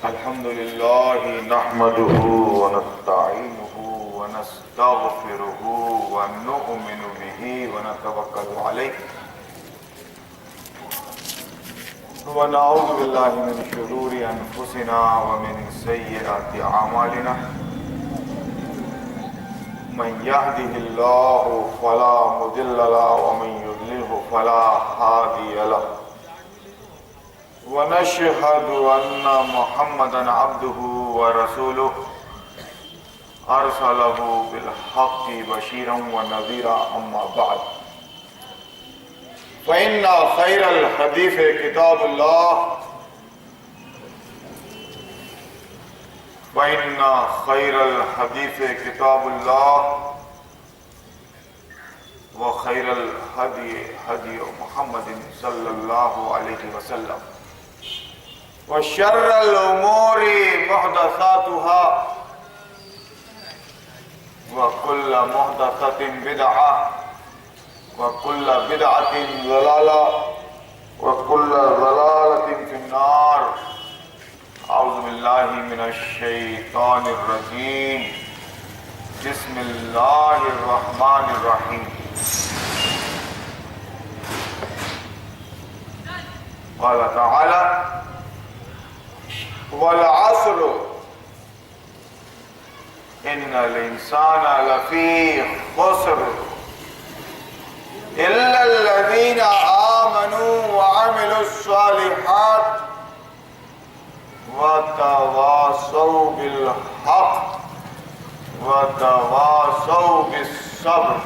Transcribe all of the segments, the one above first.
الحمد لله نحمده ونستعينه ونستغفره ونؤمن به ونتوكل عليه ونعوذ بالله من شرور أنفسنا ومن سيئات أعمالنا من يهده الله فلا مضل له ومن يضلله فلا هادي له ونشهد أن محمدا عبده ورسوله أرسله بالحق بشيرا ونذيرا أما بعد فإن خير الحديث كتاب الله وخير الهدي هدي محمد صلى الله عليه وسلم وشر الأمور محدثاتها وكل محدثة بدعة وكل بدعة ضلالة وكل ضلالة في النار. أعوذ بالله من الشيطان الرجيم. بسم الله الرحمن الرحيم. قال تعالى: والعصر إن الإنسان لفي خسر إلا الذين آمنوا وعملوا الصالحات وتواصوا بالحق وتواصوا بالصبر.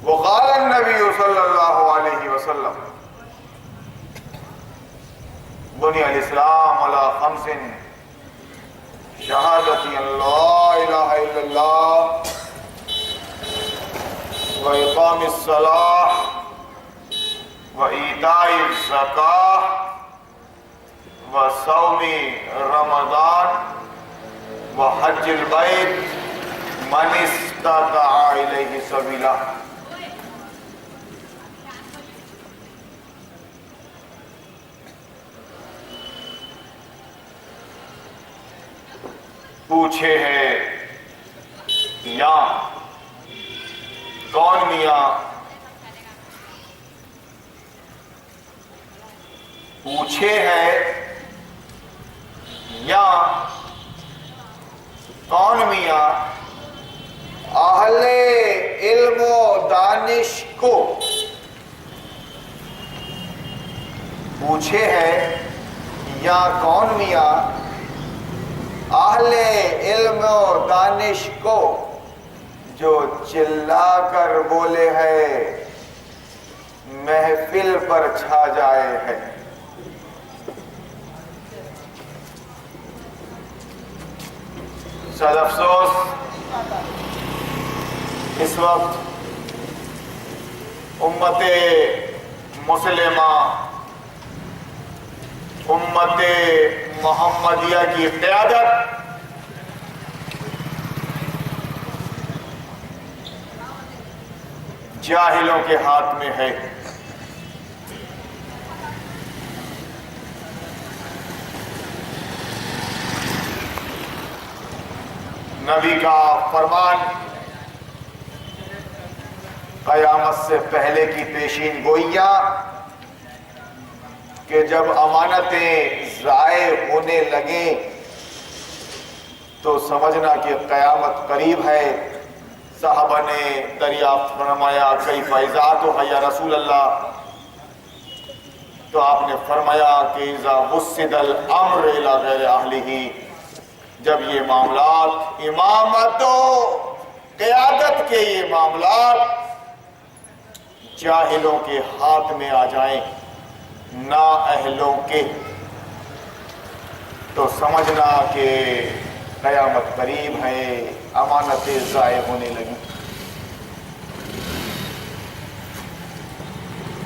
وقال النبي صلى الله عليه وسلم: بني الإسلام على خمس: شهادة أن لا إله إلا الله وإقام الصلاة وإيتاء الزكاة وصوم رمضان وحج البيت من استطاع إليه سبيلا. پوچھے ہے یا کون میاں؟ پوچھے ہے یا کون میاں اہل علم و دانش کو؟ پوچھے ہے یا کون میاں اہل علم و دانش کو جو چلا کر بولے ہے محفل پر چھا جائے ہے. صد افسوس اس وقت امت مسلمہ امت محمدیہ کی قیادت جاہلوں کے ہاتھ میں ہے. نبی کا فرمان قیامت سے پہلے کی پیشین گوئیاں کہ جب امانتیں ضائع ہونے لگیں تو سمجھنا کہ قیامت قریب ہے. صحابہ نے دریافت فرمایا: کیف اذاتها یا رسول اللہ؟ تو آپ نے فرمایا کہ اذا وسد الامر الى غیر اہلہ، جب یہ معاملات امامت و قیادت کے یہ معاملات جاہلوں کے ہاتھ میں آ جائیں نا اہلوں کے، تو سمجھنا کہ قیامت قریب ہے، امانتیں ضائع ہونے لگی.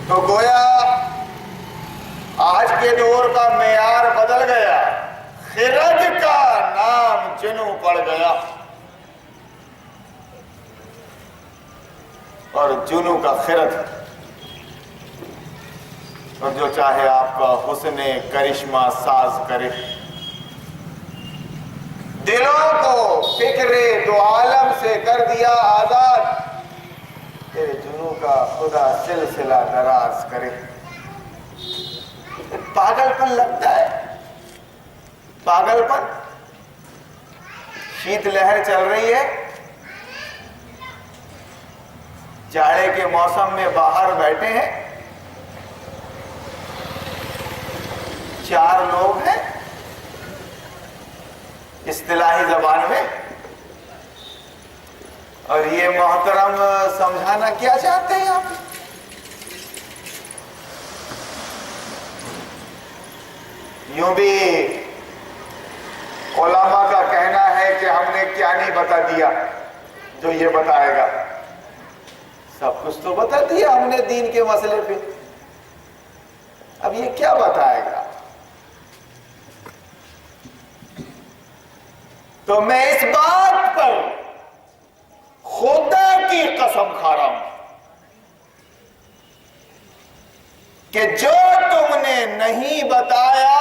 تو گویا آج کے دور کا معیار بدل گیا، خرد کا نام جنو پڑ گیا. اور جنو کا خرد. اور جو چاہے آپ کا حسن کرشمہ ساز کرے۔ دلوں کو فکر دو عالم سے کر دیا آزاد، تیرے جنوں کا خدا سلسلہ دراز کرے۔ پاگل پن لگتا ہے، پاگل پن۔ شیت لہر چل رہی ہے، جاڑے کے موسم میں باہر بیٹھے ہیں، 4 لوگ ہیں اصطلاحی زبان میں، اور یہ محترم سمجھانا کیا چاہتے ہیں آپ؟ یوں بھی علماء کا کہنا ہے کہ ہم نے کیا نہیں بتا دیا جو یہ بتائے گا، سب کچھ تو بتا دیا ہم نے دین کے مسئلے پہ، اب یہ کیا بتائے گا؟ تو میں اس بات پر خدا کی قسم کھا رہا ہوں کہ جو تم نے نہیں بتایا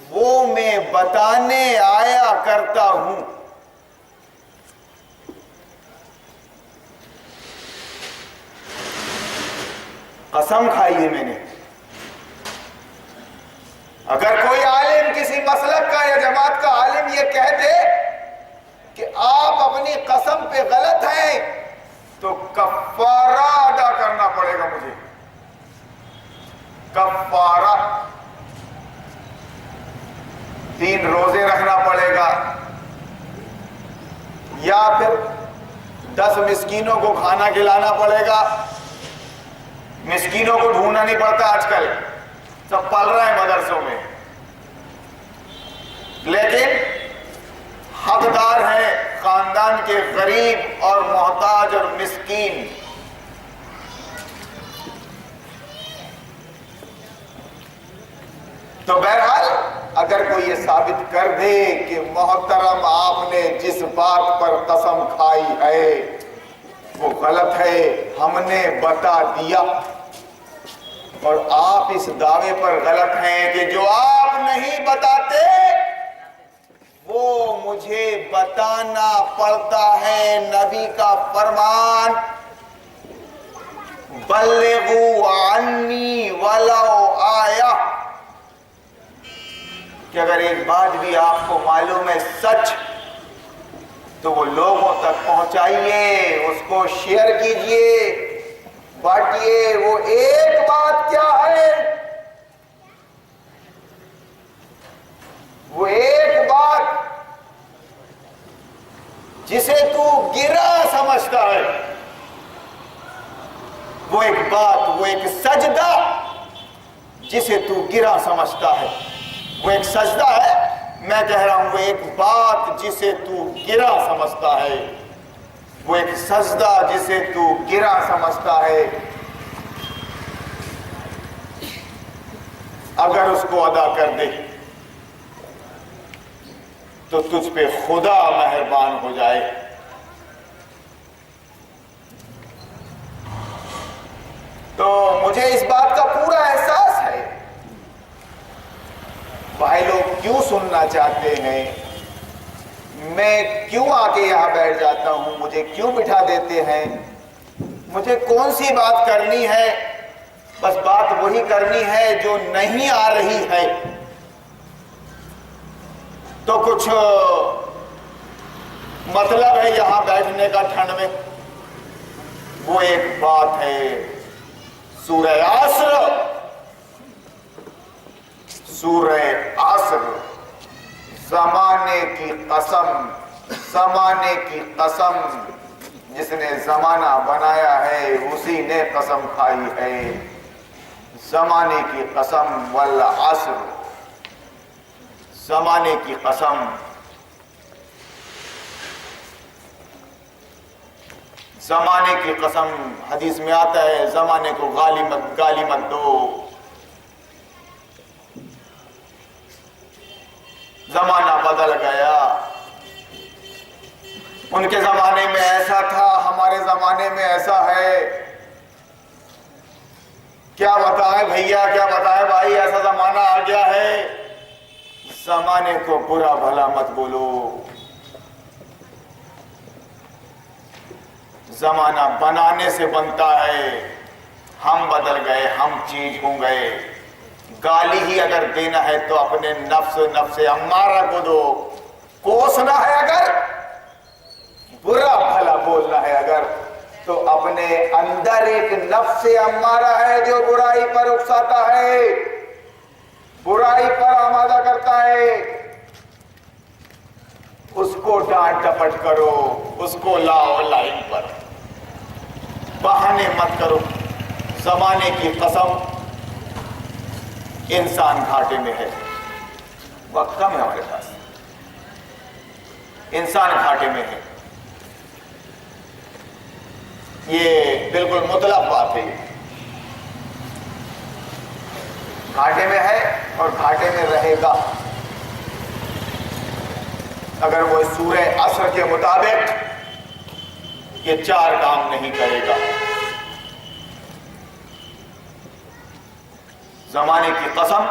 وہ میں بتانے آیا کرتا ہوں۔ قسم کھائی ہے میں نے، اگر کوئی عالم کسی مسلک کا یا جماعت کا عالم یہ کہہ دے کہ آپ اپنی قسم پہ غلط ہیں تو کفارہ ادا کرنا پڑے گا مجھے، کفارہ، 3 روزے رکھنا پڑے گا، یا پھر 10 مسکینوں کو کھانا کھلانا پڑے گا۔ مسکینوں کو ڈھونڈنا نہیں پڑتا آج کل، سب پل رہے ہیں مدرسوں میں، لیکن حقدار ہیں خاندان کے غریب اور محتاج اور مسکین۔ تو بہرحال اگر کوئی یہ ثابت کر دے کہ محترم آپ نے جس بات پر قسم کھائی ہے وہ غلط ہے، ہم نے بتا دیا، اور آپ اس دعوے پر غلط ہیں کہ جو آپ نہیں بتاتے وہ مجھے بتانا پڑتا ہے، نبی کا فرمان بلغوا عنی ولو آیہ، کہ اگر ایک بات بھی آپ کو معلوم ہے سچ تو وہ لوگوں تک پہنچائیے، اس کو شیئر کیجئے، بانٹیے۔ وہ ایک بات کیا ہے؟ وہ ایک بات جسے تو گرا سمجھتا ہے، وہ ایک بات، وہ ایک سجدہ جسے تو گرا سمجھتا ہے، وہ ایک سجدہ ہے، میں کہہ رہا ہوں وہ ایک بات جسے تو گرا سمجھتا ہے، وہ ایک سجدہ جسے تو گرا سمجھتا ہے، اگر اس کو ادا کر دے تو تجھ پہ خدا مہربان ہو جائے۔ تو مجھے اس بات کا پورا احساس ہے، بھائی لوگ کیوں سننا چاہتے ہیں، میں کیوں آ کے یہاں بیٹھ جاتا ہوں، مجھے کیوں بٹھا دیتے ہیں، مجھے کون سی بات کرنی ہے، بس بات وہی کرنی ہے جو نہیں آ رہی ہے۔ تو کچھ مطلب ہے یہاں بیٹھنے کا ٹھنڈ میں، وہ ایک بات ہے سورہ عصر، سورہ عصر، زمانے کی قسم، زمانے کی قسم، جس نے زمانہ بنایا ہے اسی نے قسم کھائی ہے، زمانے کی قسم، والعصر، زمانے کی قسم۔ زمانے کی قسم، حدیث میں آتا ہے زمانے کو گالی مت دو، زمانہ بدل گیا، ان کے زمانے میں ایسا تھا، ہمارے زمانے میں ایسا ہے، کیا بتائیں بھیا، کیا بتائیں بھائی، ایسا زمانہ آ گیا ہے، زمانے کو برا بھلا مت بولو، زمانہ بنانے سے بنتا ہے، ہم بدل گئے، ہم چینج ہو گئے۔ گالی ہی اگر دینا ہے تو اپنے نفس امارہ کو دو، کوسنا ہے اگر، برا بھلا بولنا ہے اگر، تو اپنے اندر ایک نفس امارہ ہے جو برائی پر اکساتا ہے، برائی پر آمادہ کرتا ہے، اس کو ڈانٹ ڈپٹ کرو، اس کو لاؤ لائن پر، بہانے مت کرو۔ زمانے کی قسم، انسان گھاٹے میں ہے، وقت کم ہے ہمارے پاس، انسان گھاٹے میں ہے، یہ بالکل مطلق بات ہے، گھاٹے میں ہے اور گھاٹے میں رہے گا اگر وہ سورہ عصر کے مطابق یہ 4 کام نہیں کرے گا۔ زمانے کی قسم،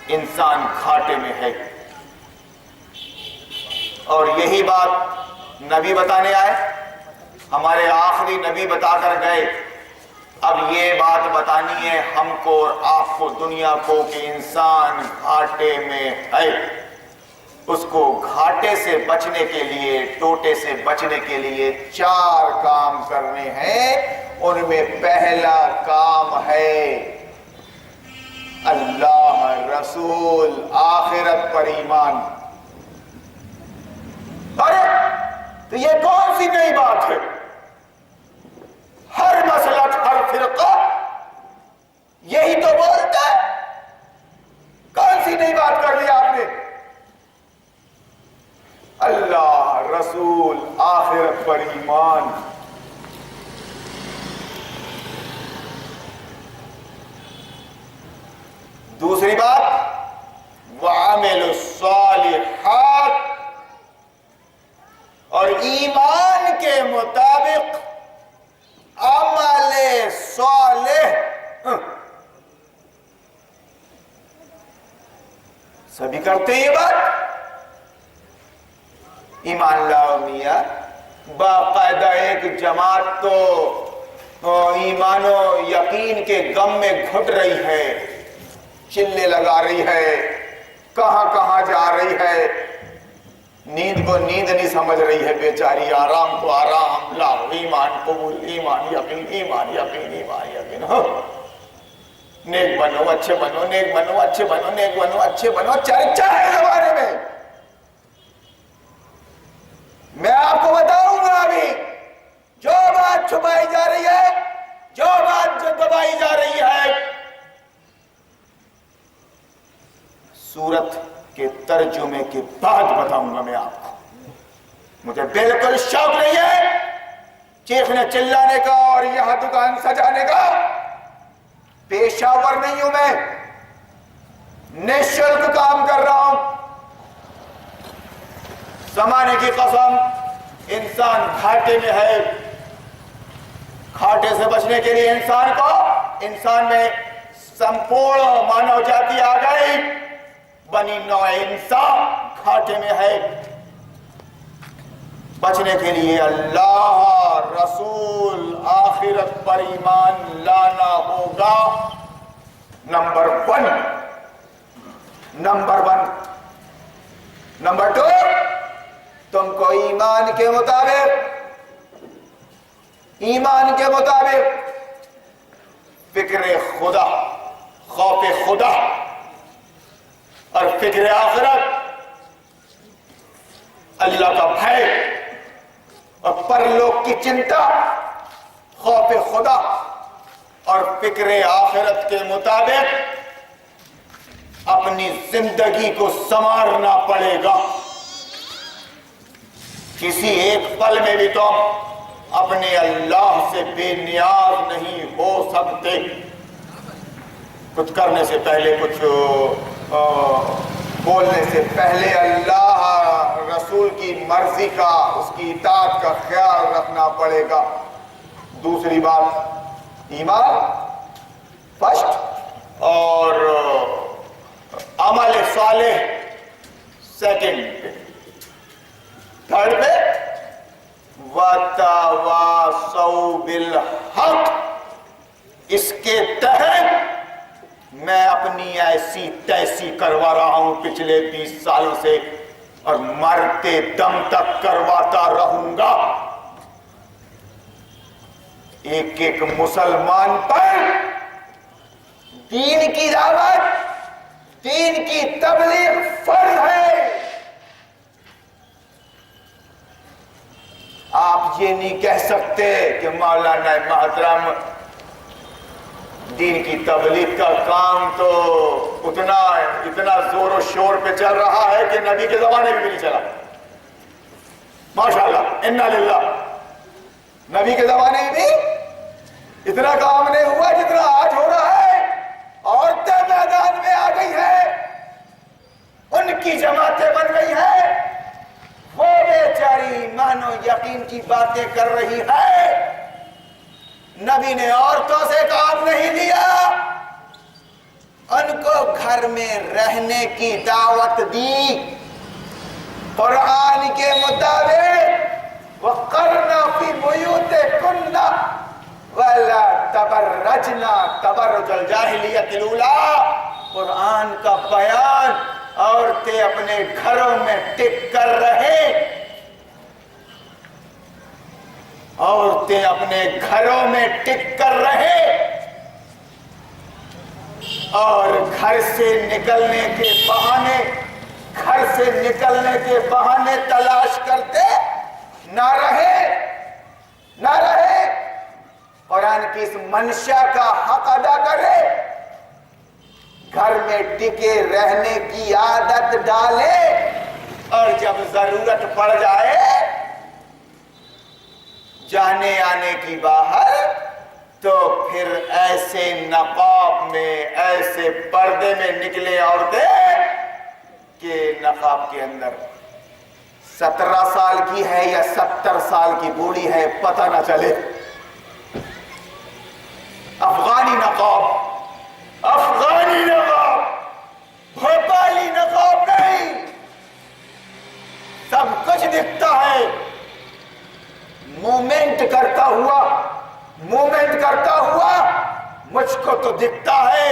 انسان گھاٹے میں ہے، اور یہی بات نبی بتانے آئے، ہمارے آخری نبی بتا کر گئے، اب یہ بات بتانی ہے ہم کو اور آپ کو، دنیا کو، کہ انسان گھاٹے میں ہے۔ اس کو گھاٹے سے بچنے کے لیے، ٹوٹے سے بچنے کے لیے 4 کام کرنے ہیں۔ ان میں پہلا کام ہے اللہ، رسول، آخرت پر ایمان۔ ارے تو یہ کون سی نئی بات ہے؟ ہر مسلک، ہر فرقہ یہی تو بولتا ہے، کون سی نئی بات کر دی آپ نے؟ اللہ، رسول، آخرت پر ایمان۔ دوسری بات، وَعَمِلُوا الصَّالِحَاتِ، اور ایمان کے مطابق عمل صالح۔ سبھی کرتے ہیں یہ بات، ایمان لاؤ میاں، باقاعدہ ایک جماعت تو ایمان و یقین کے غم میں گھٹ رہی ہے، چلے لگا رہی ہے، کہاں کہاں جا رہی ہے، نیند کو نیند نہیں سمجھ رہی ہے بیچاری، آرام کو آرام، لاؤ ایمان قبول، ایمان یقین، ایمان یقین، ایمان یقین۔ نیک بنو، اچھے بنو، نیک بنو، اچھے بنو، نیک بنو، اچھے بنو، چرچا ہے زمانے میں۔ میں آپ کو بتاؤں گا ابھی، جو بات چھپائی جا رہی ہے، جو بات جو دبائی جا رہی ہے، سورت کے ترجمے کے بعد بتاؤں گا میں آپ کو۔ مجھے بالکل شوق نہیں ہے چیخنے چلانے کا اور یہاں دکان سجانے کا، پیشہ ور نہیں ہوں میں، نشلک کام کر رہا ہوں۔ زمانے کی قسم، انسان گھاٹے میں ہے، گھاٹے سے بچنے کے لیے انسان میں سمپورن مانو جاتی آ گئی، بنی نوع انسان گھاٹے میں ہے۔ بچنے کے لیے اللہ، رسول، آخرت پر ایمان لانا ہوگا، نمبر 1۔ نمبر 2، تم کو ایمان کے مطابق فکر خدا، خوف خدا اور فکر آخرت، اللہ کا بھے اور پرلوک کی چنتا، خوف خدا اور فکر آخرت کے مطابق اپنی زندگی کو سنوارنا پڑے گا۔ کسی ایک پل میں بھی تو اپنے اللہ سے بے نیاز نہیں ہو سکتے۔ کچھ کرنے سے پہلے، کچھ بولنے سے پہلے اللہ، رسول کی مرضی کا، اس کی اطاعت کا خیال رکھنا پڑے گا۔ دوسری بات، ایمان، فرسٹ اور عمل صالح سیکنڈ پہ، تھرڈ پہ وَتَوَاصَوْا بِالْحَقِّ۔ اس کے تحت میں اپنی ایسی تیسی کروا رہا ہوں پچھلے 20 سالوں سے، اور مرتے دم تک کرواتا رہوں گا۔ ایک ایک مسلمان پر دین کی دعوت، دین کی تبلیغ فرض ہے۔ آپ یہ نہیں کہہ سکتے کہ مولانا محترم دین کی تبلیغ کا کام تو اتنا زور و شور پہ چل رہا ہے کہ نبی کے زمانے میں بھی نہیں چلا۔ ماشاءاللہ، انا للہ، نبی کے زمانے میں بھی اتنا کام نہیں ہوا جتنا آج ہو رہا ہے۔ عورتیں میدان میں آ گئی ہیں، ان کی جماعتیں بن گئی ہیں، وہ بیچاری ایمان و یقین کی باتیں کر رہی ہے۔ نبی نے عورتوں سے کام نہیں لیا، ان کو گھر میں رہنے کی دعوت دی۔ قرآن کے مطابق وَقَرْنَ فِي بُيُوتِكُنَّ وَلَا تَبَرَّجْنَ تَبَرُّجَ الْجَاهِلِيَّةِ الْأُولَىٰ۔ قرآن کا بیان، عورتیں اپنے گھروں میں ٹک کر رہیں، عورتیں اپنے گھروں میں ٹک کر رہیں اور گھر سے نکلنے کے بہانے تلاش کرتے نہ رہے، قرآن کی اس منشا کا حق ادا کرے، گھر میں ٹکے رہنے کی عادت ڈالے، اور جب ضرورت پڑ جائے جانے آنے کی باہر، تو پھر ایسے نقاب میں، ایسے پردے میں نکلے عورتیں کہ نقاب کے اندر 17 سال کی ہے یا 70 سال کی بوڑھی ہے پتہ نہ چلے۔ افغانی نقاب، بھوپالی نقاب نہیں، سب کچھ دکھتا ہے۔ مومنٹ کرتا ہوا مجھ کو تو دکھتا ہے،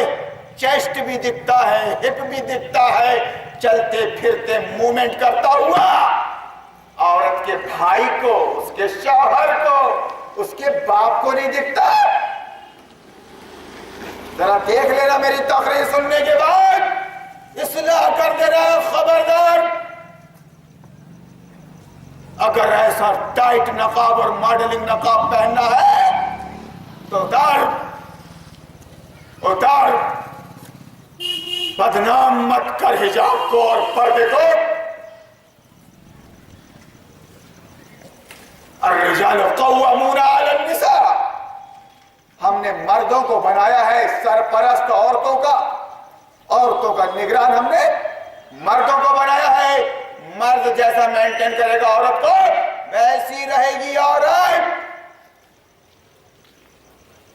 چیسٹ بھی دکھتا ہے، ہپ بھی دکھتا ہے، چلتے پھرتے مومنٹ کرتا ہوا عورت کے بھائی کو، اس کے شوہر کو، اس کے باپ کو نہیں دکھتا۔ ذرا دیکھ لینا میری تقریر سننے کے بعد، اصلاح کر دینا، خبردار۔ اگر ایسا ٹائٹ نقاب اور ماڈلنگ نقاب پہننا ہے تو اتار، بدنام مت کر حجاب کو اور پردے کو۔ الرجال قوامون علی النساء، ہم نے مردوں کو بنایا ہے سرپرست عورتوں کا نگران، ہم نے مردوں کو بنایا ہے۔ مرد جیسا مینٹین کرے گا عورت کو، ویسی رہے گی عورت۔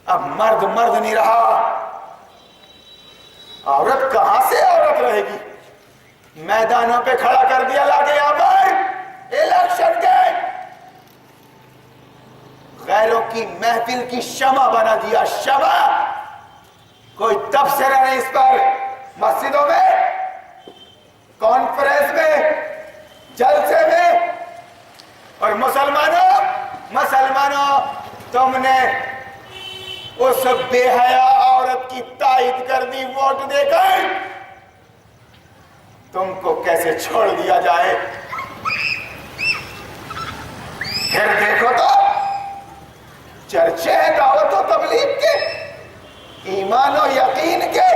اب مرد نہیں رہا، عورت کہاں سے عورت رہے گی؟ میدانوں پہ کھڑا کر دیا لا کے، یہاں پر الیکشن کے غیروں کی محفل کی شمع بنا دیا، شمع۔ کوئی تبصرہ نہیں اس پر، مسجدوں میں، کانفرنس میں، جلسے میں۔ اور مسلمانوں تم نے اس بے حیا عورت کی تائید کر دی ووٹ دے کر، تم کو کیسے چھوڑ دیا جائے؟ پھر دیکھو تو چرچے ہیں دعوت و تبلیغ کے، ایمان و یقین کے،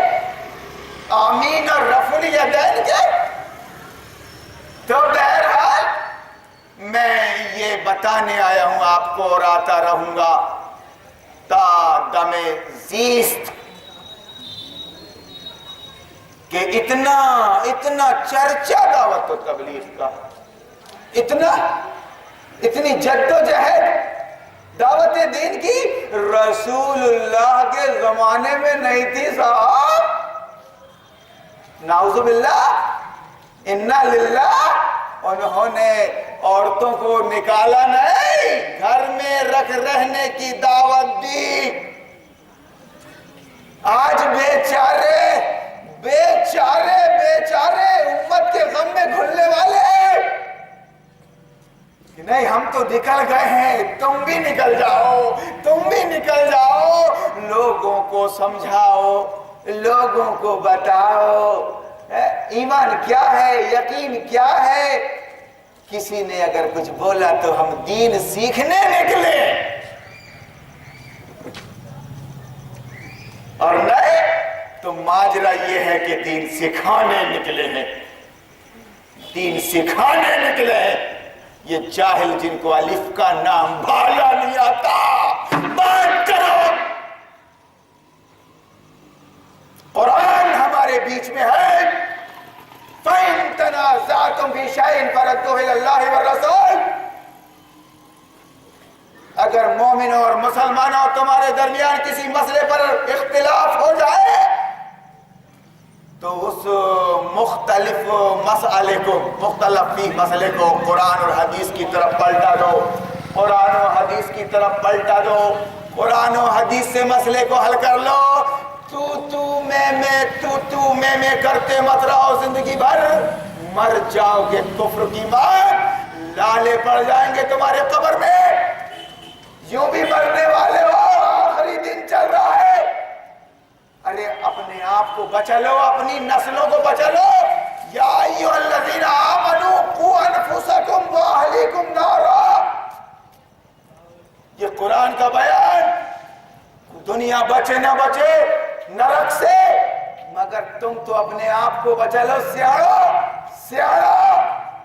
آمین اور رفع الیدین کے۔ تو بہرحال میں یہ بتانے آیا ہوں آپ کو، اور آتا رہوں گا تا دم زیست، کہ اتنا چرچا دعوت و تبلیغ کا، اتنی جد و جہد دعوت دین کی رسول اللہ کے زمانے میں نہیں تھی صاحب. نعوذ باللہ انا للہ. انہوں نے عورتوں کو نکالا نہیں، گھر میں رہنے کی دعوت دی. آج بیچارے امت کے غم میں گھلنے والے کہ نہیں ہم تو نکل گئے ہیں، تم بھی نکل جاؤ. لوگوں کو سمجھاؤ، لوگوں کو بتاؤ ایمان کیا ہے، یقین کیا ہے. کسی نے اگر کچھ بولا تو ہم دین سیکھنے نکلے، اور نہیں تو ماجرا یہ ہے کہ دین سکھانے نکلے ہیں. یہ جاہل جن کو الف کا نام بھالا نہیں آتا، بات کرو. قرآن ہمارے بیچ میں ہے. فَإِن تَنَازَعْتُمْ فِي شَيْءٍ فَرُدُّوهُ إِلَى اللَّهِ وَالرَّسُولِ. اگر مومنوں اور مسلمانوں تمہارے درمیان کسی مسئلے پر اختلاف ہو جائے تو اس مختلف مسئلے کو قرآن اور حدیث کی طرف پلٹا دو. قرآن و حدیث سے مسئلے کو حل کر لو. تو میں کرتے مت رہو زندگی بھر. مر جاؤ گے کفر کی مار، لالے پڑ جائیں گے تمہارے قبر میں. یوں بھی مرنے والے ہو، آخری دن چل رہا ہے. ارے اپنے آپ کو بچا لو، اپنی نسلوں کو بچا لو. یا ایھا الذین آمنوا قوا انفسکم واہلیکم نارا. یہ قرآن کا بیان. دنیا بچے نہ بچے نرک سے، مگر تم تو اپنے آپ کو بچا لو. سیاڑو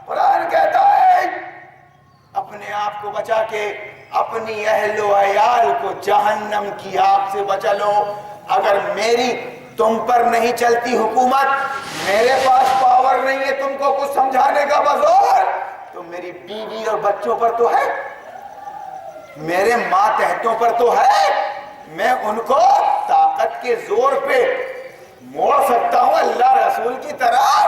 قرآن کہتا ہے اپنے آپ کو بچا کے اپنی اہل و عیال کو جہنم کی آگ سے بچا لو. اگر میری تم پر نہیں چلتی حکومت، میرے پاس پاور نہیں ہے تم کو کچھ سمجھانے کا بزور، تو میری بیوی اور بچوں پر تو ہے، میرے ماتحتوں پر تو ہے. میں ان کو طاقت کے زور پہ موڑ سکتا ہوں اللہ رسول کی طرف.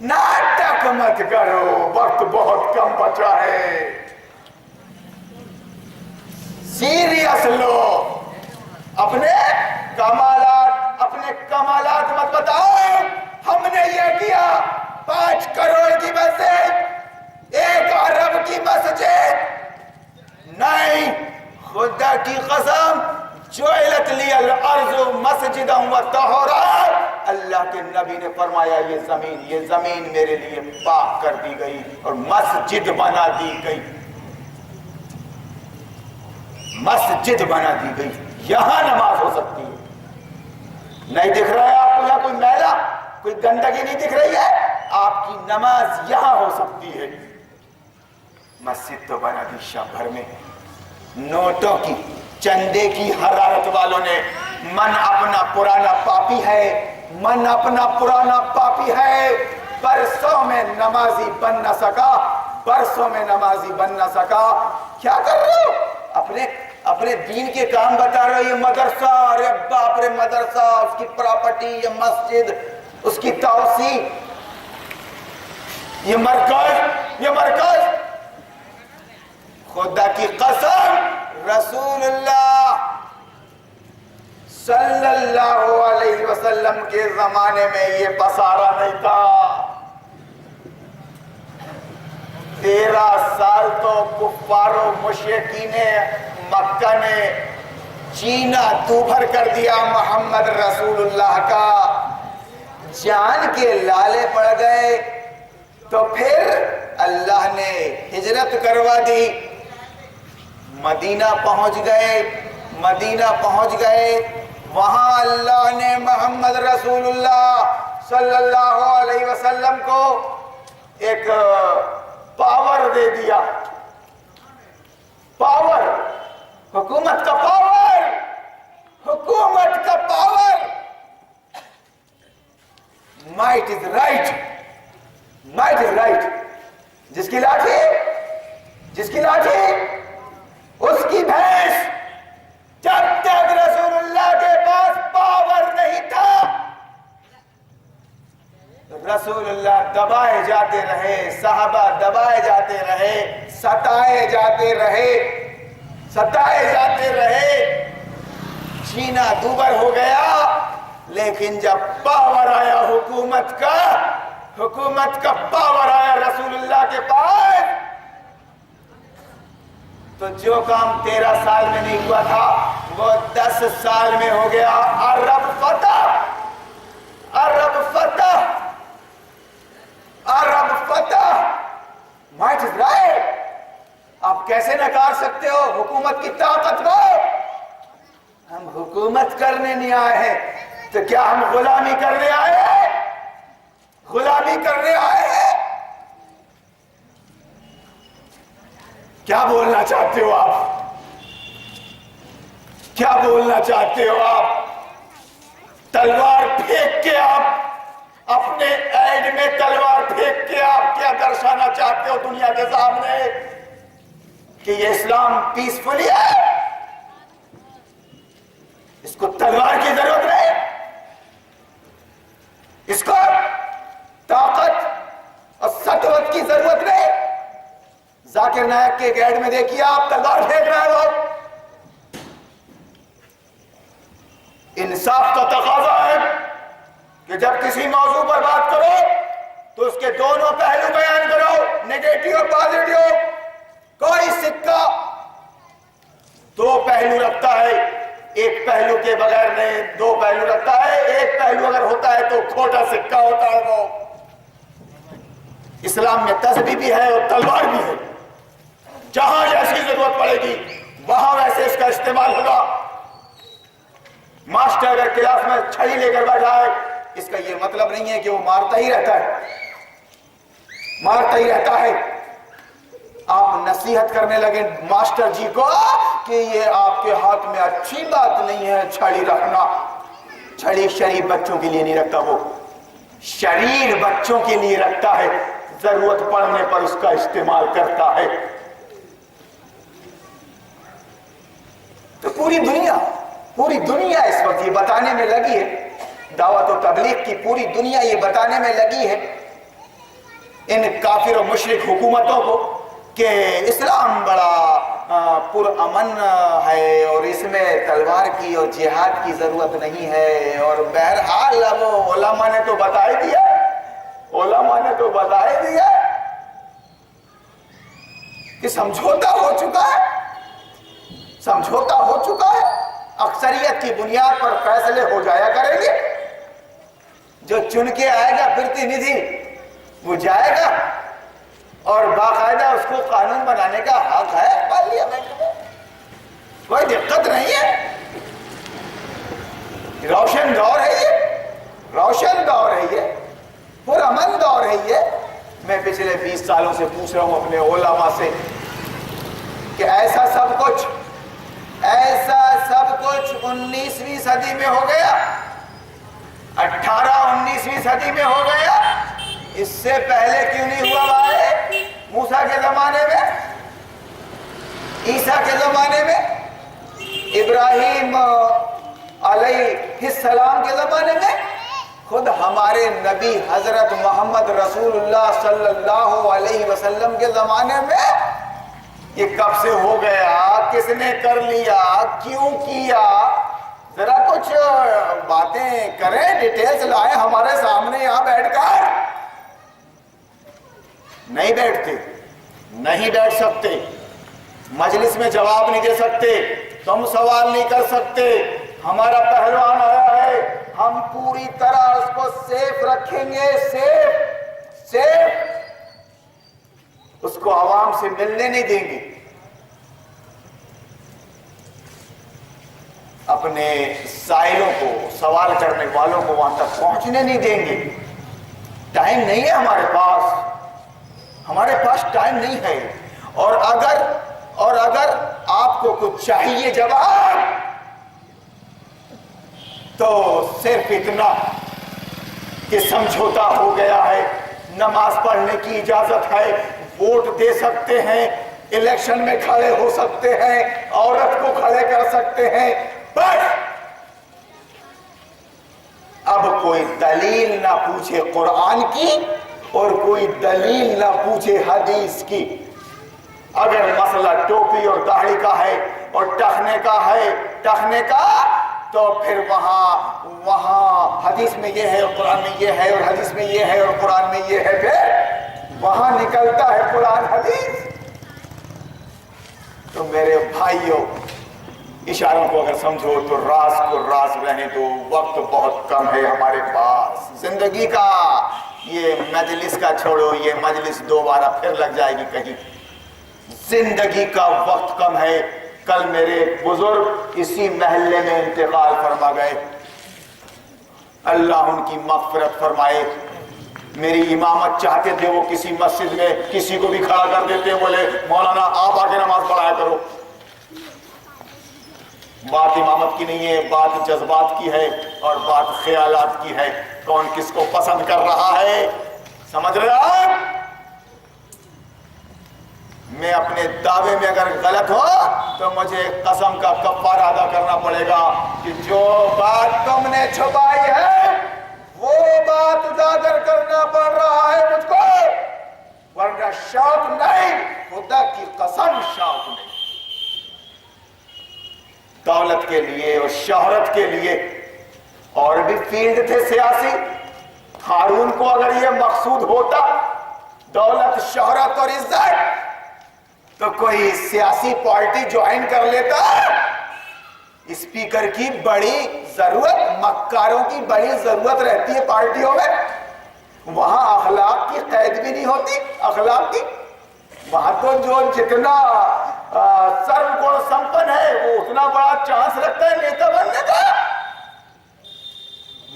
ناٹک مت کرو، وقت بہت کم بچا ہے. سیریس لو. اپنے کمالات مت بتاؤ. ہم نے یہ کیا، 5 کروڑ کی مسجد، 1 ارب کی مسجد. نہیں، خدا کی قسم، جعلت لی الارض مسجدا وطہورا. اللہ کے نبی نے فرمایا یہ زمین میرے لیے پاک کر دی گئی اور مسجد بنا دی گئی. یہاں نماز ہو سکتی ہے. نہیں دکھ رہا ہے آپ کو یہاں کوئی میلہ، کوئی گندگی نہیں دکھ رہی ہے، آپ کی نماز یہاں ہو سکتی ہے. مسجد تو بنا دی شہر بھر میں. نوٹوں کی، چندے کی حرارت والوں نے من اپنا پرانا پاپی ہے. برسوں میں نمازی بن نہ سکا. کیا کر رہے ہو؟ اپنے دین کے کام بتا رہے ہو. یہ مدرسہ، ارے باپ رے مدرسہ، اس کی پراپرٹی، یہ مسجد، اس کی توسیع، یہ مرکز. خدا کی قسم، رسول اللہ صلی اللہ علیہ وسلم کے زمانے میں یہ پسارا نہیں تھا. 13 سال تو کفار و مشرکین مکہ نے چینا تو بھر کر دیا محمد رسول اللہ کا. جان کے لالے پڑ گئے تو پھر اللہ نے ہجرت کروا دی. مدینہ پہنچ گئے. وہاں اللہ نے محمد رسول اللہ صلی اللہ علیہ وسلم کو ایک پاور دے دیا. حکومت کا پاور. Might is right. جس کی کس کی لاٹھی؟ اس کی بھینس. جب تک رسول اللہ کے پاس پاور نہیں تھا رسول اللہ دبائے جاتے رہے, صحابہ دبائے جاتے رہے, ستائے جاتے رہے, سینہ دوبر ہو گیا. لیکن جب پاور آیا حکومت کا پاور آیا رسول اللہ کے پاس, تو جو کام 13 سال میں نہیں ہوا تھا وہ 10 سال میں ہو گیا. عرب فتح. Might is right. آپ کیسے نکار سکتے ہو حکومت کی طاقت کو؟ ہم حکومت کرنے نہیں آئے ہیں, تو کیا ہم غلامی کرنے آئے ہیں؟ کیا بولنا چاہتے ہو آپ؟ تلوار پھینک کے آپ اپنے ایڈ میں تلوار پھینک کے آپ کیا درشانا چاہتے ہو دنیا کے سامنے کہ یہ اسلام پیسفلی ہے؟ اس کو تلوار کی ضرورت نہیں, اس کو طاقت اور سطوت کی ضرورت نہیں. ذاکر نائک کے ایڈ میں دیکھیے آپ تلوار پھینک رہے ہو. انصاف کا تقاضا ہے کہ جب کسی موضوع پر بات کرو تو اس کے دونوں پہلو بیان کرو, نیگیٹو اور پازیٹو. کوئی سکہ 2 پہلو رکھتا ہے, ایک پہلو کے بغیر نہیں 2 پہلو رکھتا ہے. ایک پہلو اگر ہوتا ہے تو کھوٹا سکہ ہوتا ہے. وہ اسلام میں تسبیح بھی ہے اور تلوار بھی ہے. جہاں جیسی ضرورت پڑے گی وہاں ویسے اس کا استعمال ہوگا. ماسٹر اگر کلاس میں چھڑی لے کر بیٹھا ہے, اس کا یہ مطلب نہیں ہے کہ وہ مارتا ہی رہتا ہے. آپ نصیحت کرنے لگے ماسٹر جی کو کہ یہ آپ کے ہاتھ میں اچھی بات نہیں ہے چھڑی رکھنا. چھڑی شریف بچوں کے لیے نہیں رکھتا, وہ شریر بچوں کے لیے رکھتا ہے. ضرورت پڑنے پر اس کا استعمال کرتا ہے. تو پوری دنیا اس وقت یہ بتانے میں لگی ہے, دعوت و تبلیغ کی پوری دنیا یہ بتانے میں لگی ہے ان کافر و مشرک حکومتوں کو کہ اسلام بڑا پرامن ہے اور اس میں تلوار کی اور جہاد کی ضرورت نہیں ہے. اور بہرحال اب علماء نے تو بتا ہی دیا کہ سمجھوتا ہو چکا ہے. اکثریت کی بنیاد پر فیصلے ہو جایا کریں گے. جو چن کے آئے گا پرتینیدھی وہ جائے گا اور باقاعدہ اس کو قانون بنانے کا حق ہے پارلیمنٹ میں. کوئی دقت نہیں ہے. روشن دور ہے یہ پرامن دور ہے یہ. میں پچھلے 20 سالوں سے پوچھ رہا ہوں اپنے علماء سے کہ ایسا سب کچھ 19ویں صدی میں ہو گیا, 18-19ویں صدی میں ہو گیا. اس سے پہلے کیوں نہیں ہوا بھائی؟ موسیٰ کے زمانے میں, عیسیٰ کے زمانے میں, ابراہیم علیہ السلام کے زمانے میں, خود ہمارے نبی حضرت محمد رسول اللہ صلی اللہ علیہ وسلم کے زمانے میں. یہ کب سے ہو گیا؟ کس نے کر لیا؟ کیوں کیا؟ ذرا کچھ باتیں کریں, ڈیٹیلز لائیں ہمارے سامنے یہاں بیٹھ کر. نہیں بیٹھ سکتے, مجلس میں جواب نہیں دے سکتے, تم سوال نہیں کر سکتے. ہمارا پہلوان آیا ہے, ہم پوری طرح اس کو سیف رکھیں گے. سیف اس کو عوام سے ملنے نہیں دیں گے, اپنے سائلوں کو, سوال کرنے والوں کو وہاں تک پہنچنے نہیں دیں گے. ٹائم نہیں ہے ہمارے پاس ٹائم نہیں ہے. اور اگر آپ کو کچھ چاہیے جواب تو صرف اتنا کہ سمجھوتا ہو گیا ہے, نماز پڑھنے کی اجازت ہے, ووٹ دے سکتے ہیں, الیکشن میں کھڑے ہو سکتے ہیں، عورت کو کھڑے کر سکتے ہیں، بس اب کوئی دلیل نہ پوچھے قرآن کی اور کوئی دلیل نہ پوچھے حدیث کی۔ اگر مسئلہ ٹوپی اور داڑھی کا ہے اور ٹخنے کا تو پھر وہاں حدیث میں یہ ہے اور قرآن میں یہ ہے، اور حدیث میں یہ ہے اور قرآن میں یہ ہے، پھر وہاں نکلتا ہے قرآن حدیث۔ تو میرے بھائیوں، اشاروں کو اگر سمجھو تو راز کو راز رہنے دو، وقت بہت کم ہے ہمارے پاس۔ زندگی کا یہ مجلس کا چھوڑو، یہ مجلس دوبارہ پھر لگ جائے گی کہیں۔ زندگی کا وقت کم ہے۔ کل میرے بزرگ اسی محلے میں انتقال فرما گئے، اللہ ان کی مغفرت فرمائے۔ میری امامت چاہتے تھے وہ کسی مسجد میں کسی کو بھی کھڑا کر دیتے، بولے مولانا آپ آ کے نماز پڑھایا کرو۔ بات امامت کی نہیں ہے، بات جذبات کی ہے اور بات خیالات کی ہے، کون کس کو پسند کر رہا ہے، سمجھ رہے آپ؟ میں اپنے دعوے میں اگر غلط ہو تو مجھے قسم کا کفارہ ادا کرنا پڑے گا کہ جو بات تم نے چھپائی ہے وہ بات اجاگر کرنا پڑ رہا ہے مجھ کو، ورنہ شوق نہیں، خدا کی قسم شوق نہیں۔ دولت کے لیے اور شہرت کے لیے اور بھی فیلڈ تھے سیاسی، ہارون کو اگر یہ مقصود ہوتا دولت، شہرت اور عزت، تو کوئی سیاسی پارٹی جوائن کر لیتا۔ اسپیکر کی بڑی ضرورت، مکاروں کی بڑی ضرورت رہتی ہے پارٹیوں میں، وہاں اخلاق کی قید بھی نہیں ہوتی، اخلاق کی۔ وہاں تو جو جتنا سرو گڑ سمپن ہے وہ اتنا بڑا چانس رکھتا ہے نیتا بننے کا۔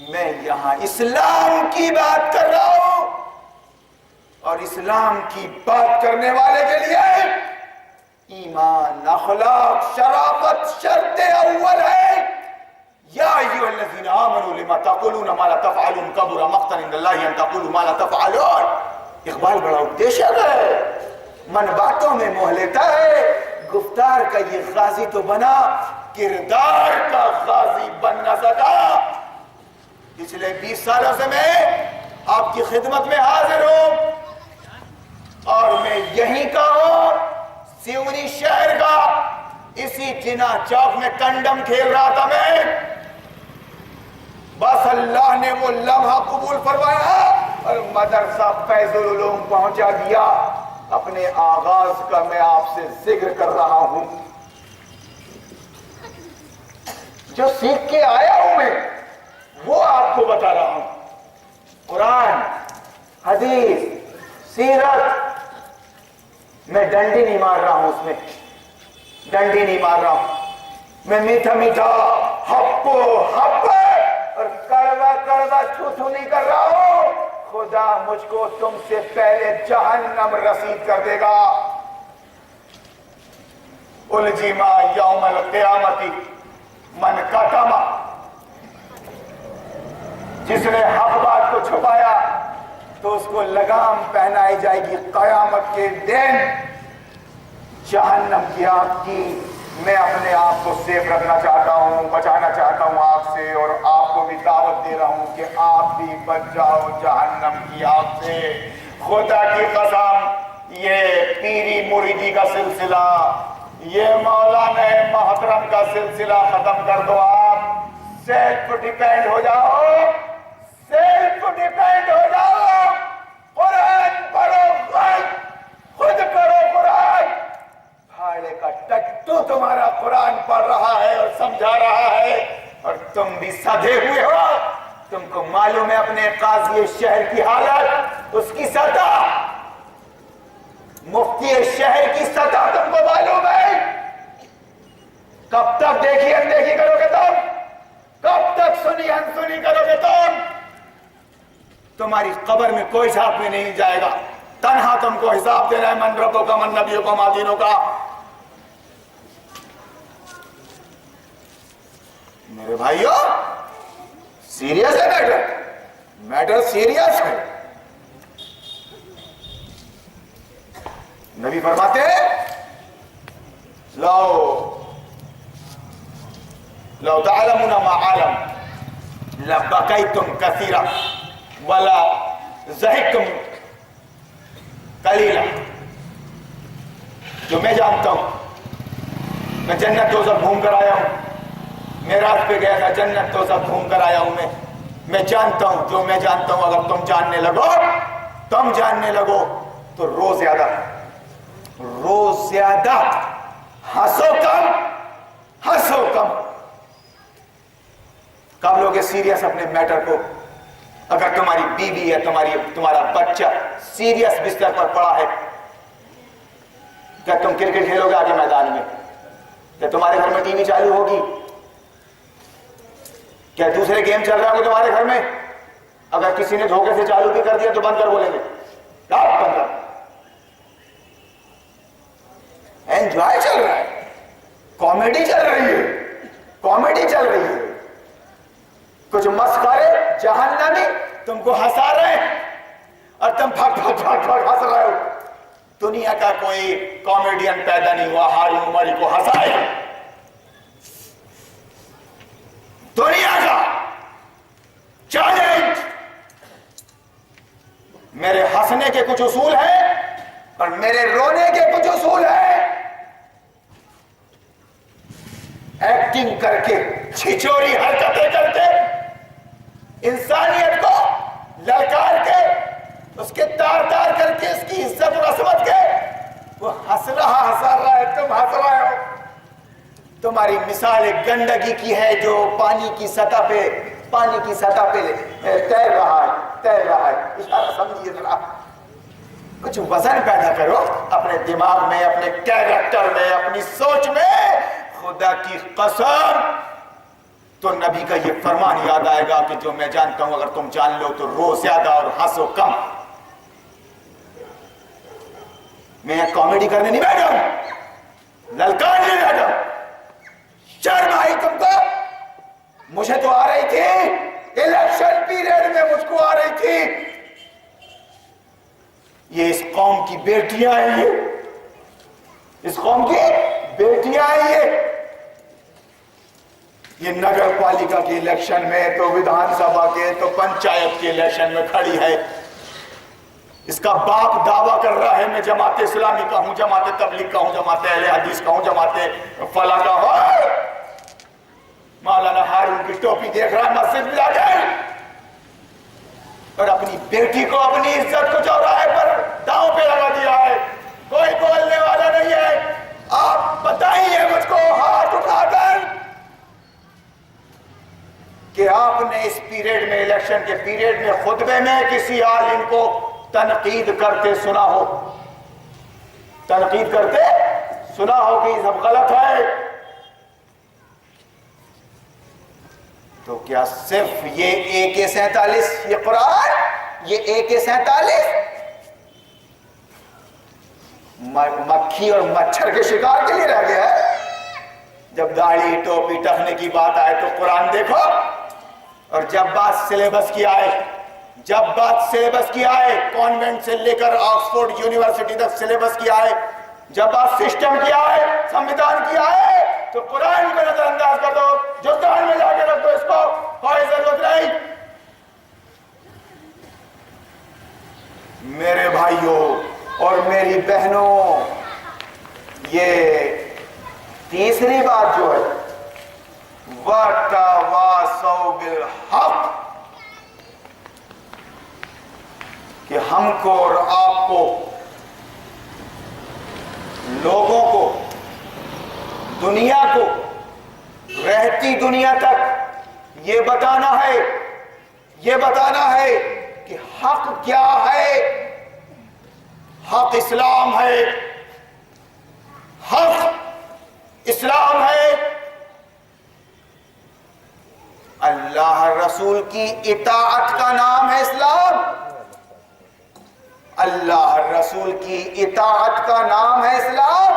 میں یہاں اسلام کی بات کر رہا ہوں، اور اسلام کی بات کرنے والے کے لیے ایمان، اخلاق، شرافت شرط اول ہے۔ یا ایھا الذین آمنوا لما تقولون ما لا تفعلون کبر مقتا عند اللہ ان تقولوا ما لا تفعلون۔ اقبال بڑا اپدیشک ہے، من باتوں میں موہ لیتا ہے، گفتار کا یہ غازی تو بنا، کردار کا غازی بن نہ سکا۔ پچھلے 20 سالوں سے میں آپ کی خدمت میں حاضر ہوں، اور میں یہیں کا ہوں، سیونی شہر کا، اسی جنا چوک میں کنڈم کھیل رہا تھا میں، بس اللہ نے وہ لمحہ قبول فرمایا اور مدرسہ فیض العلوم پہنچا دیا۔ اپنے آغاز کا میں آپ سے ذکر کر رہا ہوں، جو سیکھ کے آیا ہوں میں وہ آپ کو بتا رہا ہوں۔ قرآن، حدیث، سیرت، میں ڈنڈی نہیں مار رہا ہوں، اس میں ڈنڈی نہیں مار رہا ہوں، میں میٹھا میٹھا ہپو ہپ اور کڑوا کڑوا چھو چھو نہیں کر رہا ہوں۔ خدا مجھ کو تم سے پہلے جہنم رسید کر دے گا۔ الجما یوم القیامت من کتم، جس نے حق بات کو چھپایا تو اس کو لگام پہنائی جائے گی قیامت کے دن جہنم کی آگ کی۔ میں اپنے آپ کو سیف رکھنا چاہتا ہوں، بچانا چاہتا ہوں آگ سے، اور آپ کو بھی دعوت دے رہا ہوں کہ آپ بھی بچ جاؤ جہنم کی آگ سے۔ خدا کی قسم، یہ پیری مریدی کا سلسلہ، یہ مولانا محترم کا سلسلہ ختم کر دو۔ آپ سیلف ڈیپینڈ ہو جاؤ، سیلف ڈیپینڈ ہو جاؤ، قرآن پڑھو، خود پڑھو قرآن۔ بھاڑے کا ٹٹو تمہارا قرآن پڑھ رہا ہے اور سمجھا رہا ہے، اور تم بھی سدھے ہوئے ہو۔ تم کو معلوم ہے اپنے قاضی شہر کی حالت، اس کی سطح، مفتی شہر کی سطح تم کو معلوم ہے۔ کب تک دیکھی اندیکھی کرو گے تم؟ کب تک سنی انسنی کرو گے تم؟ تمہاری قبر میں کوئی ساتھ میں نہیں جائے گا، تنہا تم کو حساب دینا ہے، من ربوں کا، من نبیوں کا، ما دینوں کا۔ میرے بھائیو، سیریس ہے میٹر سیریس ہے۔ نبی فرماتے ہیں لو تعلمون ما عالم لبقيتم كثيرا ولا ضحكتم قليلا. جو میں جانتا ہوں، میں جنت دوزخ گھوم کر آیا ہوں، معراج پہ گیا تھا، جنت دوزخ گھوم کر آیا ہوں. میں جانتا ہوں جو میں جانتا ہوں. اگر تم جاننے لگو تو روز زیادہ ہنسو کم. کب لوگ سیریس اپنے میٹر کو؟ اگر تمہاری بیوی ہے، تمہارا بچہ سیریس بستر پر پڑا ہے، کیا تم کرکٹ کھیلو گے آگے میدان میں؟ کیا تمہارے گھر میں ٹی وی چالو ہوگی؟ کیا دوسرے گیم چل رہا ہوگا تمہارے گھر میں؟ اگر کسی نے دھوکے سے چالو بھی کر دیا تو بند کر بولیں گے بند کر. انجوائے چل رہا ہے، کامیڈی چل رہی ہے. کچھ مسخرے جہنمی تم کو ہنسا رہے ہیں اور تم پھٹ ہنس رہے ہو. دنیا کا کوئی کامیڈین پیدا نہیں ہوا ہارون عمری کو ہنسائے. دنیا کا چیلنج. میرے ہنسنے کے کچھ اصول ہیں اور میرے رونے کے کچھ اصول ہیں. ایکٹنگ کر کے، چھچوری حرکتیں کر کے، انسانیت کو للکار کے، اس کے تار کر کے، اس کی عزت و عظمت کے، وہ ہنسا رہا ہے، تم ہنس رہے ہو. تمہاری مثال ایک گندگی کی ہے جو پانی کی سطح پہ تیر رہا ہے. اشارہ سمجھیے ذرا. کچھ وزن پیدا کرو اپنے دماغ میں، اپنے کیریکٹر میں، اپنی سوچ میں. خدا کی قسم تو نبی کا یہ فرمان یاد آئے گا کہ جو میں جانتا ہوں اگر تم جان لو تو رو زیادہ اور ہنسو کم. میں کامیڈی کرنے نہیں بیٹھا ہوں، للکار نہیں بیٹھا ہوں. شرم آئی تم کو؟ مجھے تو آ رہی تھی، الیکشن پیریڈ میں مجھ کو آ رہی تھی. یہ اس قوم کی بیٹیاں ہیں، اس قوم کی بیٹیاں ہیں. یہ نگر پالیکا کے الیکشن میں تو ودھان سبھا کے تو پنچایت کے الیکشن میں کھڑی ہے. اس کا باپ دعویٰ کر رہا ہے میں جماعت اسلامی کا ہوں، جماعت تبلیغ کا ہوں، جماعت اہل حدیث کا ہوں، جماعت فلاں کا ہوں. مولانا ہارون کی ٹوپی دیکھ رہا ہے مسجد میں جا کر، اور اپنی بیٹی کو، اپنی عزت کو چوراہے پر داؤں پہ لگا دیا ہے. کوئی بولنے والا نہیں ہے. آپ بتائیے مجھ کو ہاتھ اٹھا کر کہ آپ نے اس پیریڈ میں، الیکشن کے پیریڈ میں، خطبے میں کسی عالم کو تنقید کرتے سنا ہو کہ یہ سب غلط ہے؟ تو کیا صرف یہ AK-47، یہ قرآن، یہ AK-47 مکھی اور مچھر کے شکار کے لیے رہ گیا ہے؟ جب داڑھی ٹوپی ٹکنے کی بات آئے تو قرآن دیکھو، اور جب بات سلیبس کی آئے، کانوینٹ سے لے کر آکسفورڈ یونیورسٹی تک سلیبس کی آئے، جب بات سسٹم کی آئے، سمویدھان کی آئے، تو قرآن کو نظر انداز کر دو. جو کان میں جا کے رکھ دو اس کو، کوئی ضرورت نہیں. میرے بھائیوں اور میری بہنوں، یہ تیسری بات جو ہے، وَتَوَاصَوْا بِالْحَقِّ، کہ ہم کو اور آپ کو، لوگوں کو، دنیا کو، رہتی دنیا تک یہ بتانا ہے کہ حق کیا ہے. حق اسلام ہے، حق اسلام ہے. اللہ رسول کی اطاعت کا نام ہے اسلام. اللہ رسول کی اطاعت کا نام ہے اسلام.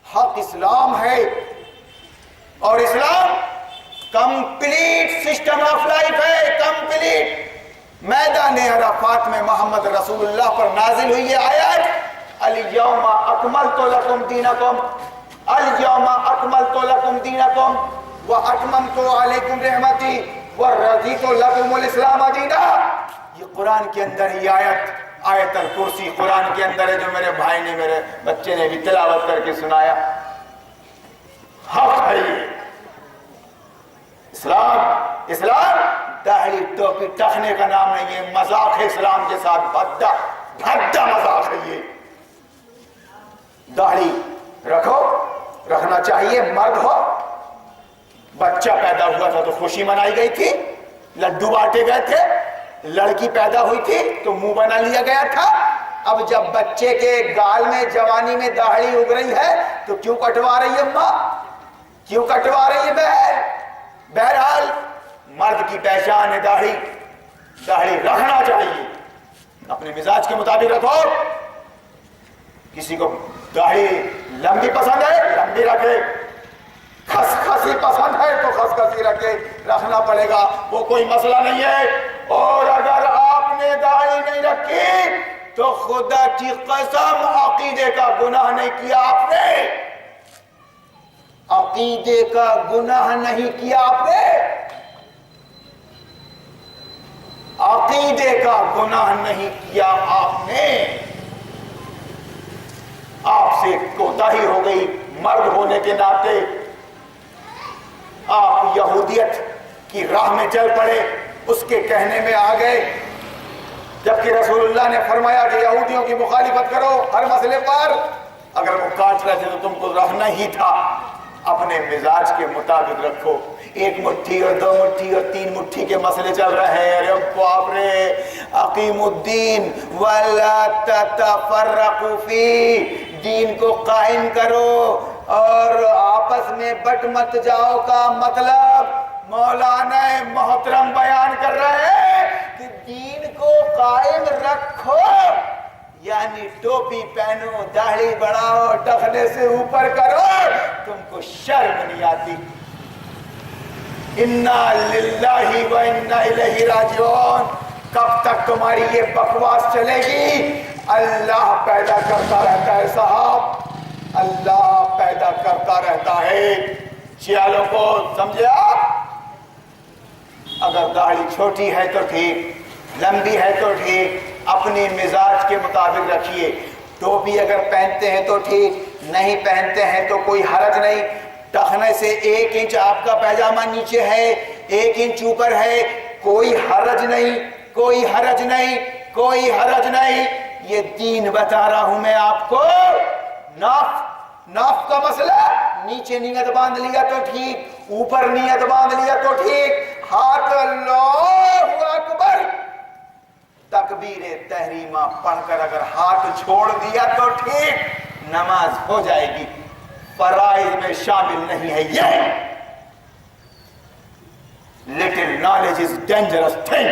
حق اسلام ہے، اور اسلام کمپلیٹ سسٹم آف لائف ہے. کمپلیٹ. میدان عرفات میں محمد رسول اللہ پر نازل ہوئی یہ آیت، الیوم اکملت لکم دینکم، الیوم اکملت لکم دینکم واتممت علیکم رحمتی ورضیت لکم الاسلام دینا. یہ قرآن کے اندر ہی آیت الکرسی قرآن کے اندر ہے، جو میرے بھائی نے میرے بچے نے بھی تلاوت کر کے سنایا. حق ہے یہ. اسلام داڑھی ٹوپی ٹکنے کا نام نہیں، یہ مذاق ہے اسلام کے ساتھ، بھدا مذاق ہے یہ. داڑھی رکھو، رکھنا چاہیے، مرد ہو. بچہ پیدا ہوا تھا تو خوشی منائی گئی تھی، لڈو بانٹے گئے تھے. لڑکی پیدا ہوئی تھی تو منہ بنا لیا گیا تھا. اب جب بچے کے گال میں جوانی میں داڑھی اگ رہی ہے تو کیوں کٹوا رہی ہے ماں، کیوں کٹوا رہی ہے بہن؟ بہرحال مرد کی پہچان ہے داڑھی رکھنا چاہیے، اپنے مزاج کے مطابق رکھو. کسی کو داڑھی لمبی پسند ہے لمبی رکھے، خسخسی پسند ہے تو خسخسی رکھے، رکھنا پڑے گا، وہ کوئی مسئلہ نہیں ہے. اور اگر آپ نے داڑھی نہیں رکھی تو خدا کی قسم عقیدے کا گناہ نہیں کیا آپ نے، عقیدے کا گناہ نہیں کیا آپ نے، عقیدے کا گناہ نہیں کیا آپ نے. آپ سے کوتاہی ہو گئی مرد ہونے کے ناطے، آپ یہودیت کی راہ میں چل پڑے، اس کے کہنے میں آ گئے، جبکہ رسول اللہ نے فرمایا کہ یہودیوں کی مخالفت کرو ہر مسئلے پر. اگر وہ کاٹ رہے تھے تو تم کو رکھنا ہی تھا. اپنے مزاج کے مطابق رکھو. ایک مٹھی اور دو مٹھی اور تین مٹھی کے مسئلے چل رہے ہیں، ارے باپ رے. اقیم الدین ولا تتفرقوا فی، دین کو قائم کرو اور آپس میں بٹ مت جاؤ کا مطلب مولانا محترم بیان کر رہے ہیں کہ دین کو قائم رکھو، یعنی ٹوپی پہنو، داڑھی بڑھاؤ، ٹخنے سے اوپر کرو. تم کو شرم نہیں آتی؟ انا للہ و انا الیہ راجعون. کب تک تمہاری یہ بکواس چلے گی؟ اللہ پیدا کرتا رہتا ہے صاحب، اللہ پیدا کرتا رہتا ہے. چیالوں کو سمجھے آپ؟ اگر داڑھی چھوٹی ہے تو ٹھیک، لمبی ہے تو ٹھیک، اپنی مزاج کے مطابق رکھیے. ٹوپی اگر پہنتے ہیں تو ٹھیک، نہیں پہنتے ہیں تو کوئی حرج نہیں. ٹخنے سے 1 انچ آپ کا پیجامہ نیچے ہے، 1 انچ اوپر ہے، کوئی حرج نہیں، کوئی حرج نہیں، کوئی حرج نہیں. یہ دین بتا رہا ہوں میں آپ کو. ناف کا مسئلہ، نیچے نیت باندھ لیا تو ٹھیک، اوپر نیت باندھ لیا تو ٹھیک. ہاتھ اللہ اکبر تکبیر تحریمہ پڑھ کر اگر ہاتھ چھوڑ دیا تو ٹھیک، نماز ہو جائے گی، فرائض میں شامل نہیں ہے. یہ little knowledge is dangerous thing.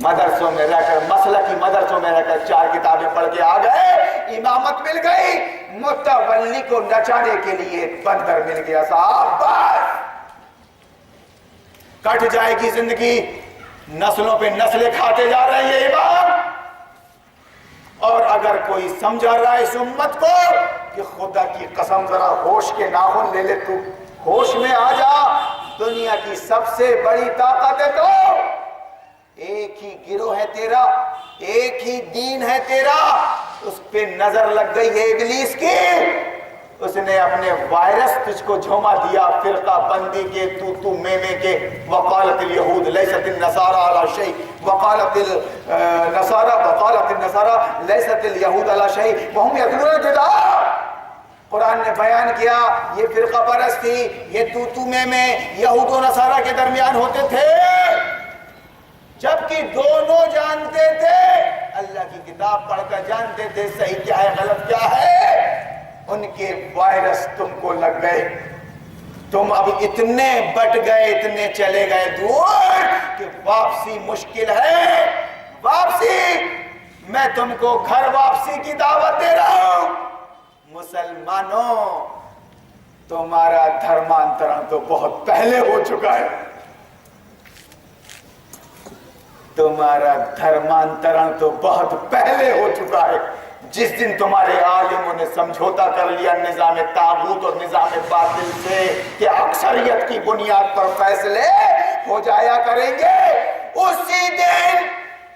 مدرسوں میں رہ کر، مسلکی مدرسوں میں رہ کر 4 کتابیں پڑھ کے آ گئے، امامت مل گئی، متولی کو نچانے کے لیے بندر مل گیا صاحب. بس کٹ جائے گی زندگی، نسلوں پہ نسلیں کھاتے جا رہے ہیں امام. اور اگر کوئی سمجھا رہا ہے اس امت کو کہ خدا کی قسم ذرا ہوش کے ناخن لے لے، تو ہوش میں آ جا. دنیا کی سب سے بڑی طاقت ہے تو ایک ہی گروہ ہے تیرا، ایک ہی دین ہے تیرا. اس پہ نظر لگ گئی ہے ابلیس کی، اس نے اپنے وائرس تجھ کو جھوما دیا فرقہ بندی کے، تو میں کے. وقالت الیہود لیست النصارى علی شیء وقالت النصارى لیست الیہود علی شیء وهم یتلون الکتاب. قرآن نے بیان کیا یہ فرقہ پرست تھی، یہ تو میں یہود و نصارہ کے درمیان ہوتے تھے، جبکہ دونوں جانتے تھے، اللہ کی کتاب پڑھ کر جانتے تھے صحیح کیا ہے غلط کیا ہے. ان کے وائرس تم کو لگ گئے، تم اب اتنے بٹ گئے، اتنے چلے گئے دور کہ واپسی مشکل ہے. واپسی، میں تم کو گھر واپسی کی دعوت دے رہا ہوں. مسلمانوں، تمہارا دھرمانترن تو بہت پہلے ہو چکا ہے، تمہارا دھرمانترن تو بہت پہلے ہو چکا ہے. جس دن تمہارے عالموں نے سمجھوتا کر لیا نظام طاغوت اور نظام باطل سے کہ اکثریت کی بنیاد پر فیصلے ہو جایا کریں گے، اسی دن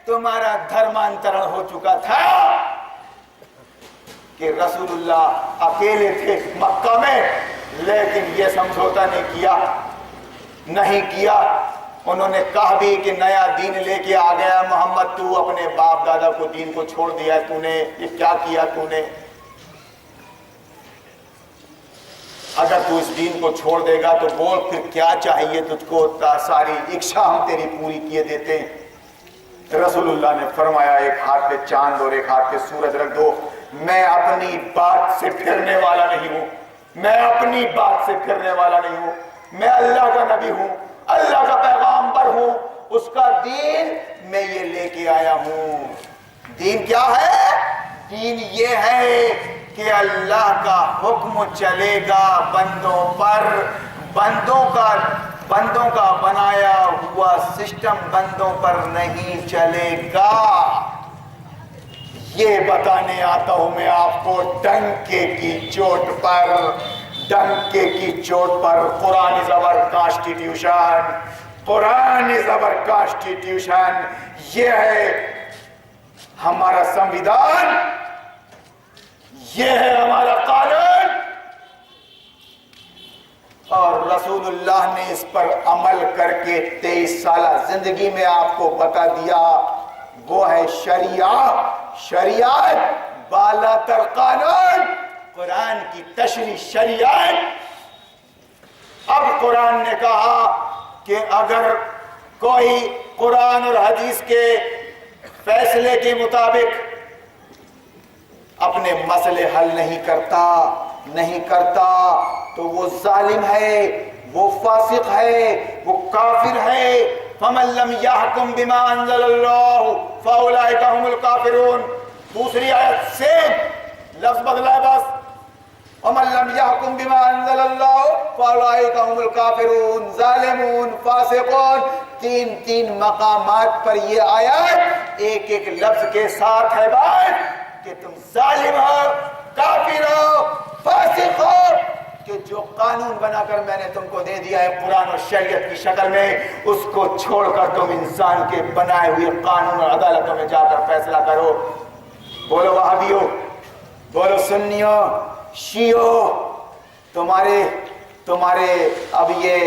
تمہارا دھرمانترن ہو چکا تھا کہ رسول اللہ اکیلے تھے مکہ میں، لیکن یہ سمجھوتا نہیں کیا۔ انہوں نے کہا بھی کہ نیا دین لے کے آ گیا محمد، تو اپنے باپ دادا کو دین کو چھوڑ دیا، تو نے یہ کیا کیا؟ تو نے اگر تو اس دین کو چھوڑ دے گا تو بول پھر کیا چاہیے تجھ کو، ساری اکشا ہم تیری پوری کیے دیتے ہیں۔ رسول اللہ نے فرمایا ایک ہاتھ پہ چاند اور ایک ہاتھ پہ سورج رکھ دو، میں اپنی بات سے پھرنے والا نہیں ہوں، میں اپنی بات سے پھرنے والا نہیں ہوں، میں اللہ کا نبی ہوں، اللہ کا پیغامبر ہوں، اس کا دین میں یہ لے کے آیا ہوں۔ دین کیا ہے؟ دین یہ ہے کہ اللہ کا حکم چلے گا بندوں پر، بندوں کا بنایا ہوا سسٹم بندوں پر نہیں چلے گا۔ یہ بتانے آتا ہوں میں آپ کو ڈنکے کی چوٹ پر قرآن زبر کانسٹیٹیوشن، یہ ہے ہمارا سنویدھان، یہ ہے ہمارا قانون، اور رسول اللہ نے اس پر عمل کر کے 23 سالہ زندگی میں آپ کو بتا دیا، وہ ہے شریعت بالا تر قانون، قرآن کی تشریح شریعت۔ اب قرآن نے کہا کہ اگر کوئی قرآن اور حدیث کے فیصلے کے مطابق اپنے مسئلے حل نہیں کرتا تو وہ ظالم ہے، وہ فاسق ہے، وہ کافر ہے۔ فَمَن لَّمْ يَحْكُم بِمَا أَنزَلَ اللَّهُ فَأُولَٰئِكَ هُمُ الْكَافِرُونَ۔ دوسری آیت سے لفظ بدلا ہے بس، وَمَن لَّمْ يَحْكُم بِمَا أَنزَلَ اللَّهُ فَأُولَٰئِكَ هُمُ الْكَافِرُونَ ظالمون فاسقون۔ تین مقامات پر یہ آیت ایک لفظ کے ساتھ ہے بات کہ تم ظالم ہو، کافر ہو، فاسق ہو، کہ جو قانون بنا کر میں نے تم کو دے دیا ہے قرآن اور شریعت کی شکل میں، اس کو چھوڑ کر تم انسان کے بنائے ہوئے قانون اور عدالتوں میں جا کر فیصلہ کرو۔ بولو وہابیو، بولو سنیو، شیعو، تمہارے اب یہ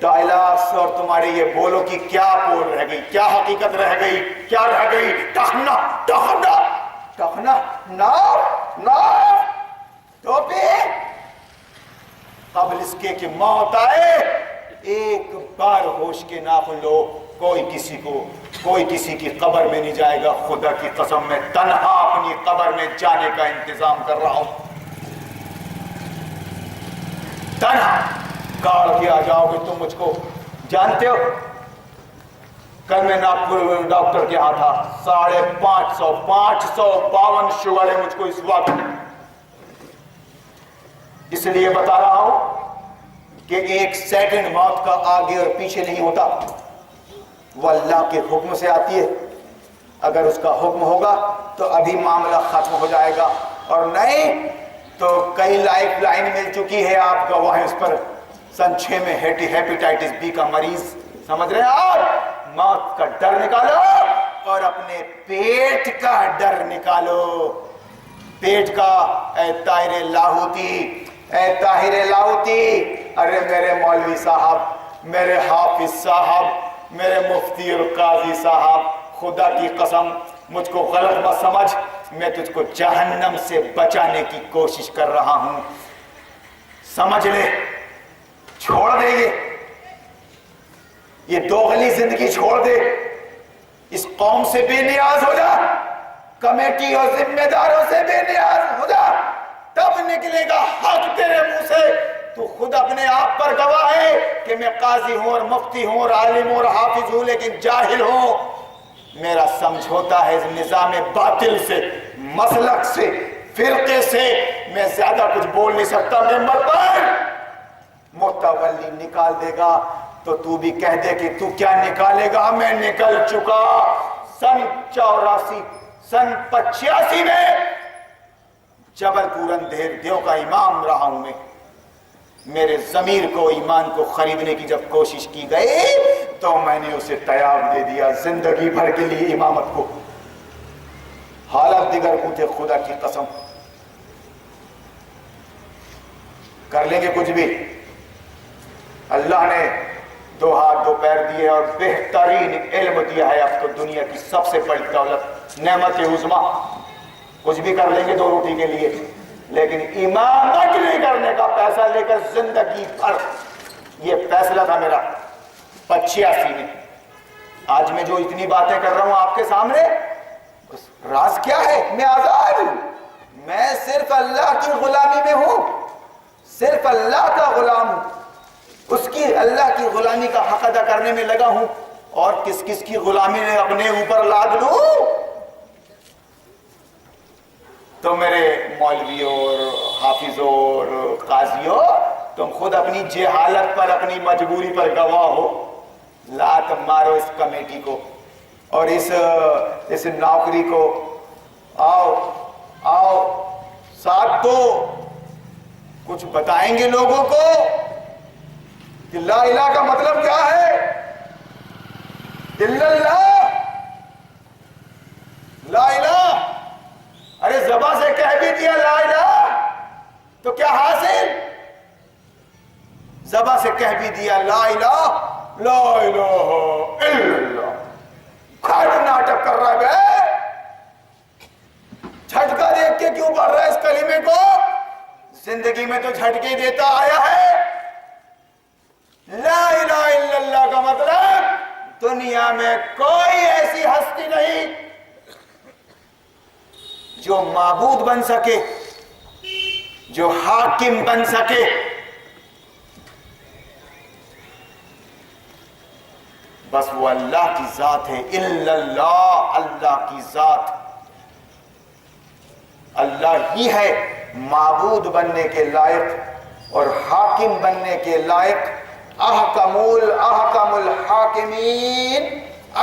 ڈائلاگس اور تمہارے یہ بولو کی کیا بول رہ گئی، کیا حقیقت رہ گئی، کیا رہ گئی؟ ٹخنا ٹوپی، قبل اس کے کہ موت آئے ایک بار ہوش کے ناخن لو، کوئی کسی کی قبر میں نہیں جائے گا، خدا کی قسم میں تنہا اپنی قبر میں جانے کا انتظام کر رہا ہوں، تنہا گاڑ کے آ جاؤ گے تم مجھ کو۔ جانتے ہو کل میں ناگپور ڈاکٹر کے یہاں تھا، 552 شوگر ہے مجھ کو اس وقت، اس لیے بتا رہا ہوں کہ ایک سیکنڈ موت کا آگے اور پیچھے نہیں ہوتا، وہ اللہ کے حکم سے آتی ہے۔ اگر اس کا حکم ہوگا تو ابھی معاملہ ختم ہو جائے گا، اور نہیں تو کئی لائف لائن مل چکی ہے آپ کا، وہ ہے اس پر سن 6 میں ہیپیٹائٹس بی کا مریض، سمجھ رہے ہیں آپ؟ موت کا ڈر نکالو اور اپنے پیٹ کا ڈر نکالو، پیٹ کا۔ اے طاہر لاہوتی، ارے میرے مولوی صاحب، میرے حافظ صاحب، میرے مفتی اور قاضی صاحب، خدا کی قسم مجھ کو غلط مت سمجھ، میں تجھ کو جہنم سے بچانے کی کوشش کر رہا ہوں، سمجھ لے، چھوڑ دے یہ دوغلی زندگی چھوڑ دے، اس قوم سے بے نیاز ہو جا، کمیٹی اور ذمہ داروں سے بے نیاز ہو جا، تب نکلے گا حق تیرے منہ سے۔ تو خود اپنے آپ پر گواہ ہے کہ میں قاضی ہوں اور مفتی ہوں اور عالم ہوں اور حافظ ہوں، لیکن جاہل ہوں۔ میرا سمجھوتا ہے نظام باطل سے، مسلک سے، فرقے سے، میں زیادہ کچھ بول نہیں سکتا۔ ممبر پر متولی نکال دے گا تو تو بھی کہہ دے کہ تو کیا نکالے گا، میں نکل چکا۔ سن 85 میں جبل پور اندھیر دیو کا امام رہا ہوں میں. میرے ضمیر کو ایمان کو خریدنے کی جب کوشش کی گئی تو میں نے اسے طیاب دے دیا زندگی بھر کے لیے امامت کو. حالات دیگر کو تھے، خدا کی قسم کر لیں گے کچھ بھی. اللہ نے 2 ہاتھ 2 پیر دیے اور بہترین علم دیا ہے. اب تو دنیا کی سب سے بڑی دولت نعمت عظمیٰ. کچھ بھی کر لیں گے 2 روٹی کے لیے، لیکن امامت نہیں کرنے کا پیسہ لے کر زندگی بھر. یہ فیصلہ تھا میرا 85 میں. آج میں جو اتنی باتیں کر رہا ہوں آپ کے سامنے، راز کیا ہے؟ میں آزاد ہوں. میں صرف اللہ کی غلامی میں ہوں، صرف اللہ کا غلام ہوں. اس کی اللہ کی غلامی کا حق ادا کرنے میں لگا ہوں. اور کس کس کی غلامی نے اپنے اوپر لاد لوں؟ تو میرے مولویوں اور حافظوں اور قاضیوں، تم خود اپنی جہالت پر، اپنی مجبوری پر گواہ ہو. لات مارو اس کمیٹی کو اور اس نوکری کو. آؤ ساتھ دو. کچھ بتائیں گے لوگوں کو کہ لا الہ کا مطلب کیا ہے. الا اللہ، لا الہ. ارے زبان سے کہہ بھی دیا لا الہ تو کیا حاصل؟ زبان سے کہہ بھی دیا لا الہ، لا الہ الا اللہ. کھڑ ناٹک کر رہا ہے. جھٹکا دیکھ کے کیوں پڑھ رہا ہے اس کلمے کو؟ زندگی میں تو جھٹکے دیتا آیا ہے. لا الہ الا اللہ کا مطلب دنیا میں کوئی ایسی ہستی نہیں جو معبود بن سکے، جو حاکم بن سکے. بس وہ اللہ کی ذات ہے. الا اللہ، اللہ کی ذات. اللہ ہی ہے معبود بننے کے لائق اور حاکم بننے کے لائق. احکم الحاکمین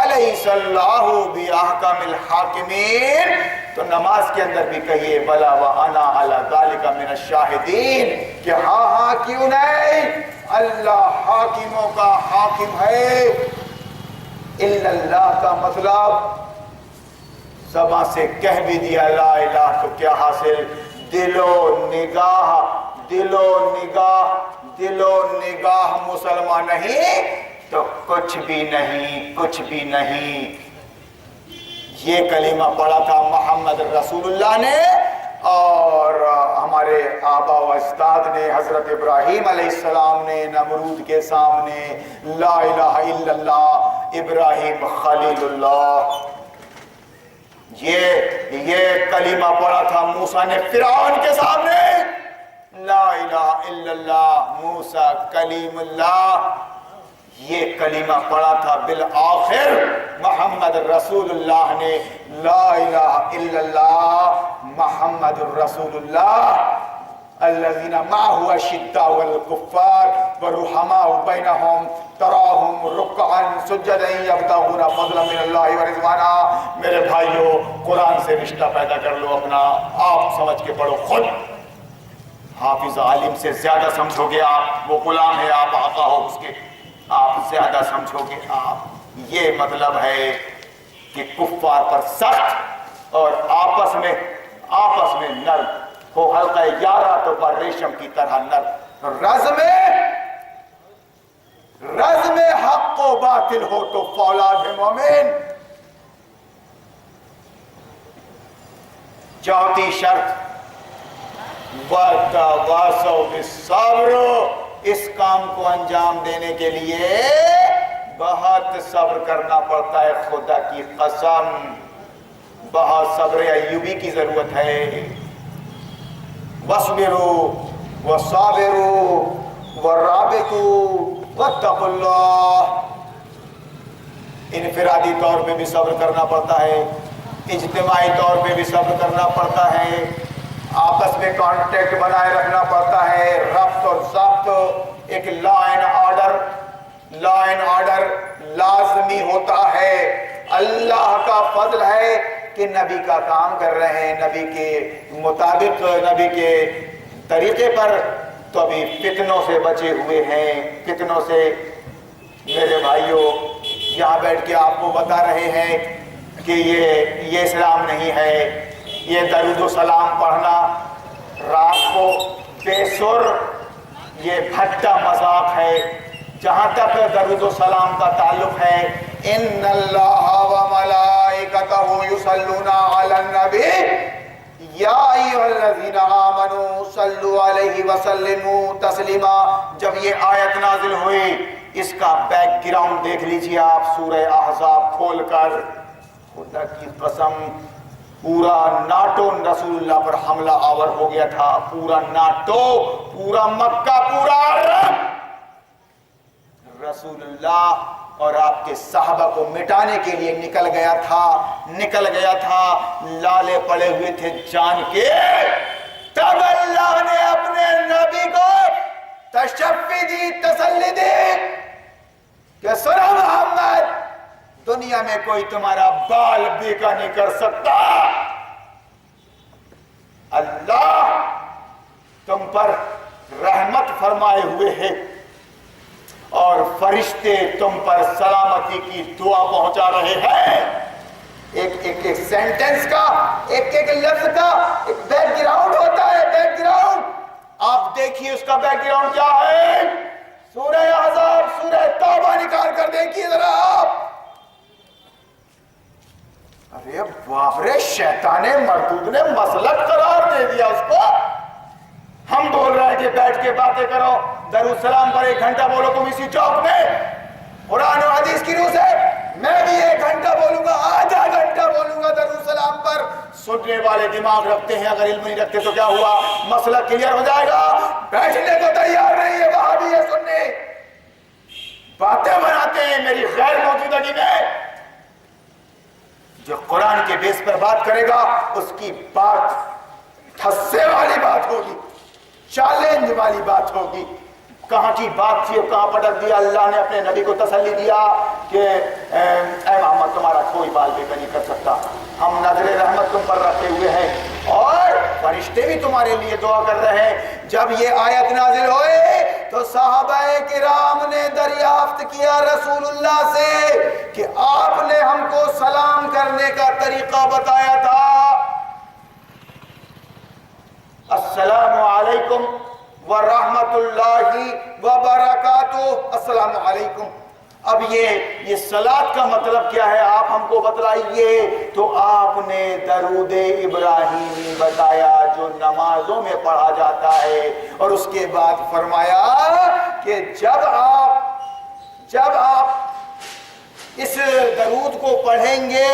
الیس اللہ باحکم الحاکمین. تو نماز کے اندر بھی کہیے بلا وانا علی ذلک من الشاہدین، کہ ہاں کیوں نہیں، اللہ حاکموں کا حاکم ہے. الا اللہ کا مطلب زبان سے کہہ بھی دیا لا الہ تو کیا حاصل؟ دل و نگاہ مسلمان نہیں تو کچھ بھی نہیں، کچھ بھی نہیں. یہ کلمہ پڑھا تھا محمد رسول اللہ نے اور ہمارے آبا و اجداد نے. حضرت ابراہیم علیہ السلام نے نمرود کے سامنے لا الہ الا اللہ، ابراہیم خلیل اللہ. یہ کلمہ پڑھا تھا موسیٰ نے فرعون کے سامنے لا الہ الا اللہ، موسیٰ کلیم اللہ. یہ کلمہ پڑھا تھا بالآخر محمد رسول اللہ نے لا الہ الا اللہ محمد رسول اللہ. الذین معه اشداء الکفار ورحماء بینہم تراہم رکعا سجدا یبتغون فضلا من اللہ ورضوانا. میرے بھائیو، قرآن سے رشتہ پیدا کر لو اپنا. آپ سمجھ کے پڑھو. خود حافظ عالم سے زیادہ سمجھو گے آپ، وہ غلام ہے، آپ آقا ہو اس کے. آپ زیادہ سمجھو گے آپ. یہ مطلب ہے کہ کفار پر سخت اور آپس میں نرم ہو. حلقہ 11 تو پر ریشم کی طرح نرم. رزم حق و باطل ہو تو فولاد مومن. چوتھی شرط وَتَوَاسَوْا بِالصَّبْرِ. اس کام کو انجام دینے کے لیے بہت صبر کرنا پڑتا ہے. خدا کی قسم بہت صبر ایوبی کی ضرورت ہے. وَاصْبِرُوا وَصَابِرُوا وَرَابِطُوا وَاتَّقُوا اللَّهَ. انفرادی طور پہ بھی صبر کرنا پڑتا ہے، اجتماعی طور پہ بھی صبر کرنا پڑتا ہے، آپس میں کانٹیکٹ بنائے رکھنا پڑتا ہے. ربط اور ضبط، ایک لا اینڈ آرڈر لازمی ہوتا ہے. اللہ کا فضل ہے کہ نبی کا کام کر رہے ہیں نبی کے مطابق، نبی کے طریقے پر، تو ابھی فتنوں سے بچے ہوئے ہیں، فتنوں سے۔ میرے بھائیوں، یہاں بیٹھ کے آپ کو بتا رہے ہیں کہ یہ اسلام نہیں ہے، یہ درود و سلام پڑھنا رات کو بے سر، یہ بھٹا مذاق ہے۔ جہاں تک درود و سلام کا تعلق ہے، ان اللہ و ملائکتہ یصلون علی النبی یا ایھا الذین آمنوا صلوا علیہ وسلموا تسلیما۔ جب یہ آیت نازل ہوئی، اس کا بیک گراؤنڈ دیکھ لیجئے آپ سورہ احزاب کھول کر، خدا کی قسم پورا ناٹو رسول اللہ پر حملہ آور ہو گیا تھا، پورا ناٹو، پورا مکہ، پورا عرب رسول اللہ اور آپ کے صحابہ کو مٹانے کے لیے نکل گیا تھا، لالے پڑے ہوئے تھے جان کے۔ تب اللہ نے اپنے نبی کو تشفی دی، تسلی دی کہ سنو محمد، دنیا میں کوئی تمہارا بال بیکا نہیں کر سکتا، اللہ تم پر رحمت فرمائے ہوئے ہے اور فرشتے تم پر سلامتی کی دعا پہنچا رہے ہیں۔ ایک سینٹنس کا، ایک لفظ کا ایک بیک گراؤنڈ ہوتا ہے، بیک گراؤنڈ۔ آپ دیکھیے اس کا بیک گراؤنڈ کیا ہے، سورہ احزاب، سورہ توبہ نکال کر دیکھیے ذرا آپ۔ ارے باپ رے، شیطان مردود نے مسلک قرار دے دیا اس کو۔ ہم بول رہے ہیں کہ بیٹھ کے باتیں کرو، درود سلام پر 1 گھنٹہ بولو تم اسی چوک میں، قرآن و حدیث کی روح سے میں بھی 1 گھنٹہ بولوں گا، آدھا گھنٹہ بولوں گا درود سلام پر۔ سننے والے دماغ رکھتے ہیں، اگر علم نہیں رکھتے تو کیا ہوا، مسئلہ کلیئر ہو جائے گا۔ بیٹھنے کو تیار نہیں ہے وہاں بھی، یہ سننے باتیں بناتے ہیں میری غیر موجودگی میں۔ جو قرآن کے بیس پر بات کرے گا اس کی بات ٹھسے والی بات ہوگی، چیلنج والی بات ہوگی۔ کہاں کی بات تھی اور کہاں پٹک دیا۔ اللہ نے اپنے نبی کو تسلی دیا کہ اے محمد تمہارا کوئی بال بیکا نہیں کر سکتا، ہم نظر رحمت تم پر رکھے ہوئے ہیں اور فرشتے بھی تمہارے لیے دعا کر رہے ہیں۔ جب یہ آیت نازل ہوئے تو صحابہ کرام نے دریافت کیا رسول اللہ سے کہ آپ نے ہم کو سلام کرنے کا طریقہ بتایا تھا، السلام علیکم ورحمۃ اللہ وبرکاتہ، السلام علیکم۔ اب یہ صلاۃ کا مطلب کیا ہے آپ ہم کو بتلائیے۔ تو آپ نے درود ابراہیمی بتایا جو نمازوں میں پڑھا جاتا ہے، اور اس کے بعد فرمایا کہ جب آپ اس درود کو پڑھیں گے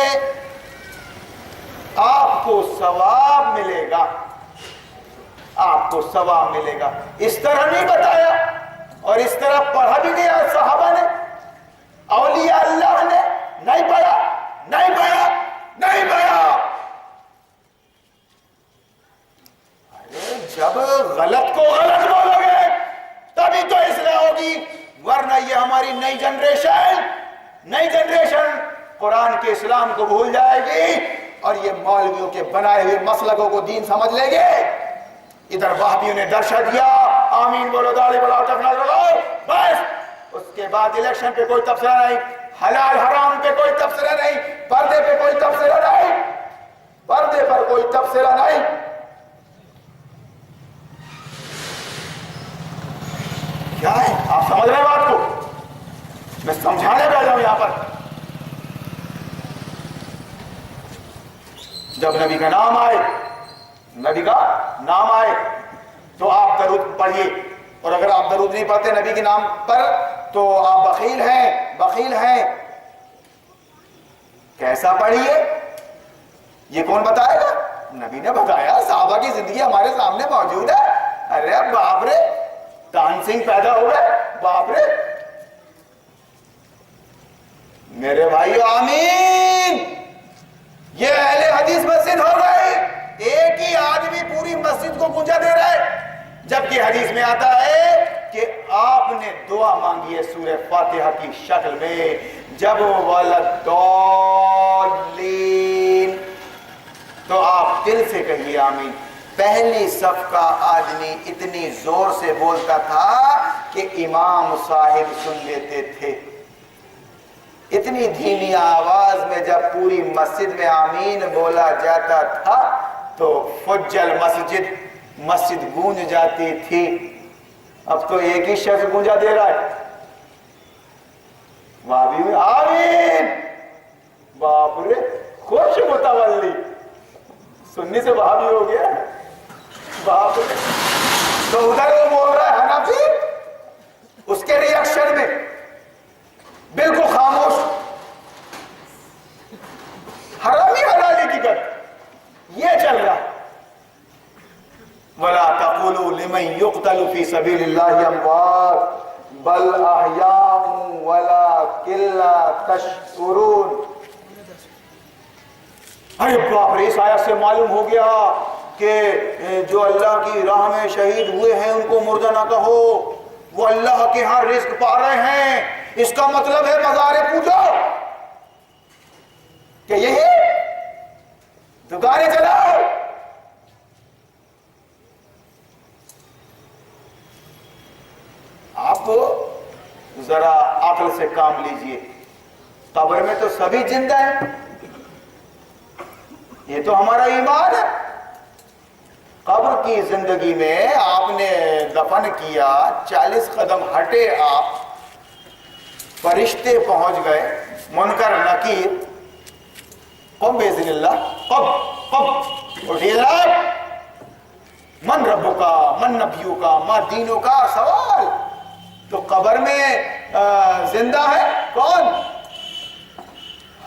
آپ کو ثواب ملے گا، آپ کو ثواب ملے گا۔ اس طرح نہیں بتایا اور اس طرح پڑھا بھی گیا صحابہ نے، اولیاء اللہ نے نہیں پڑھا، نہیں پڑھا، نہیں پڑھا۔ ارے جب غلط کو غلط بولو گے تبھی تو اصلاح ہوگی، ورنہ یہ ہماری نئی جنریشن قرآن کے اسلام کو بھول جائے گی اور یہ مولویوں کے بنائے ہوئے مسلکوں کو دین سمجھ لے گے۔ ادھر وہابیوں نے درشہ دیا، آمین بولو، داڑھی بڑھاؤ، ٹکنا لگاؤ، بس اس کے بعد الیکشن پہ کوئی تبصرہ نہیں، حلال حرام پہ کوئی تبصرہ نہیں، پردے پہ کوئی تبصرہ نہیں، پردے پر کوئی تبصرہ نہیں۔ کیا ہے آپ سمجھ رہے ہیں بات کو؟ میں سمجھانے بیٹھا ہوں یہاں پر۔ جب نبی کا نام آئے تو آپ درود پڑھیے، اور اگر آپ درود نہیں پڑھتے نبی کے نام پر تو آپ بخیل ہیں۔ کیسا پڑھیے یہ کون بتائے گا؟ نبی نے بتایا، صحابہ کی زندگی ہمارے سامنے موجود ہے۔ ارے باپ رے، ڈانسنگ پیدا ہو گئے، باپ رے۔ میرے بھائی آمین، یہ اہل حدیث مسجد ہو گئی، ایک ہی آدمی پوری مسجد کو گونجا دے رہا ہے، جبکہ حدیث میں آتا ہے کہ آپ نے دعا مانگی ہے سورہ فاتحہ کی شکل میں، جب ولداللین تو آپ دل سے کہیے آمین۔ پہلی صف کا آدمی اتنی زور سے بولتا تھا کہ امام صاحب سن لیتے تھے۔ اتنی دھیمی آواز میں جب پوری مسجد میں آمین بولا جاتا تھا تو فجل مسجد گونج جاتی تھی۔ اب تو ایک ہی شخص گونجا دے رہا ہے، بھابھی میں آمین، باپ رے خوش متولی، سنی سے بھابھی ہو گیا باپ رے۔ تو ادھر وہ بول رہا ہے حنفی، اس کے ریئیکشن میں بالکل خاموش، حرامی حلالی کی گت یہ چل رہا۔ وَلَا تَقُولُوا لِمَنْ يُقْتَلُ فِي سَبِيلِ اللَّهِ أَمْوَاتٌ بَلْ أَحْيَاءٌ وَلَٰكِن لَّا تَشْعُرُونَ۔ ارے باپ رے، اس آیت سے معلوم ہو گیا کہ جو اللہ کی راہ میں شہید ہوئے ہیں ان کو مردہ نہ کہو، وہ اللہ کے ہاں رزق پا رہے ہیں۔ اس کا مطلب ہے مزارے پوجو، کہ یہی دکانیں چلاؤ۔ آپ ذرا عقل سے کام لیجئے، قبر میں تو سبھی زندہ ہیں، یہ تو ہمارا ایمان ہے۔ قبر کی زندگی میں آپ نے دفن کیا، 40 قدم ہٹے آپ، فرشتے پہنچ گئے، منکر نکیر، قم باذن اللہ، قم اٹھیے جناب، من ربو کا، من نبیوں کا، ما دینوں کا سوال۔ تو قبر میں زندہ ہے کون؟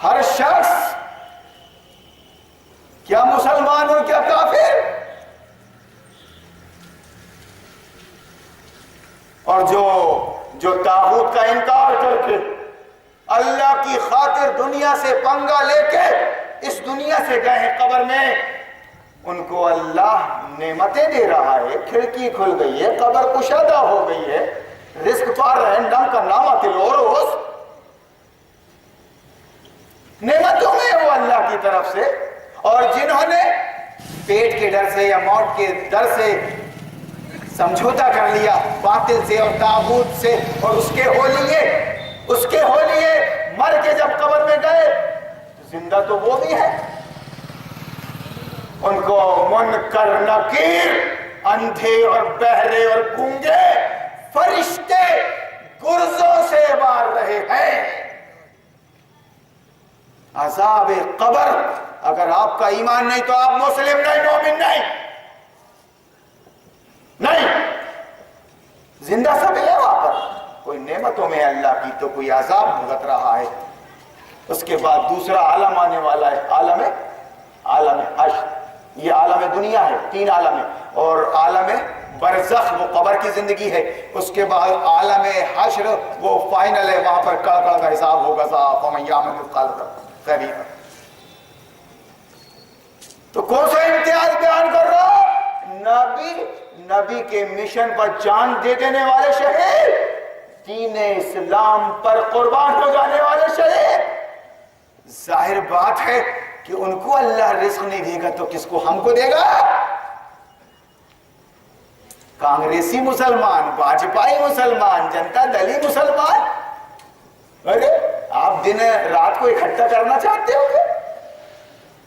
ہر شخص، کیا مسلمان اور کیا کافر۔ اور جو طاغوت کا انکار کر کے اللہ کی خاطر دنیا سے پنگا لے کے اس دنیا سے گئے ہیں قبر میں، ان کو اللہ نعمتیں دے رہا ہے، کھڑکی کھل گئی ہے، قبر کشادہ ہو گئی ہے، رزق پا رہے ہیں، نم کا نامہ تلوروس، نعمتوں میں وہ اللہ کی طرف سے۔ اور جنہوں نے پیٹ کے ڈر سے یا موت کے ڈر سے سمجھوتا کر لیا باطل سے اور طاغوت سے اور اس کے ہو لیے مر کے جب قبر میں گئے، زندہ تو وہ بھی ہے، ان کو منکر نکیر، اندھے اور بہرے اور گونگے فرشتے گرزوں سے مار رہے ہیں۔ عذاب قبر، اگر آپ کا ایمان نہیں تو آپ مسلم نہیں، مومن نہیں، زندہ سب ہے وہاں پر، کوئی نعمتوں میں اللہ کی تو کوئی عذاب بھگت رہا ہے۔ اس کے بعد دوسرا عالم آنے والا ہے، عالم حشر۔ یہ عالم دنیا ہے، 3 عالم ہے، اور عالم برزخ وہ قبر کی زندگی ہے، اس کے بعد عالم حشر وہ فائنل ہے، وہاں پر کڑ کا حساب ہوگا، صاحب فمن یعمل مثقال ذرہ۔ تو کون سا امتیاز بیان کر رہا؟ نبی کے مشن پر جان دے دینے والے شہید، دین اسلام پر قربان ہو جانے والے شہید۔ ظاہر بات ہے کہ ان کو اللہ رزق نہیں دے گا تو کس کو، ہم کو دے گا؟ کانگریسی مسلمان، واجپائی مسلمان، جنتا دلی مسلمان، ارے آپ دن رات کو اکٹھا کرنا چاہتے ہو گے؟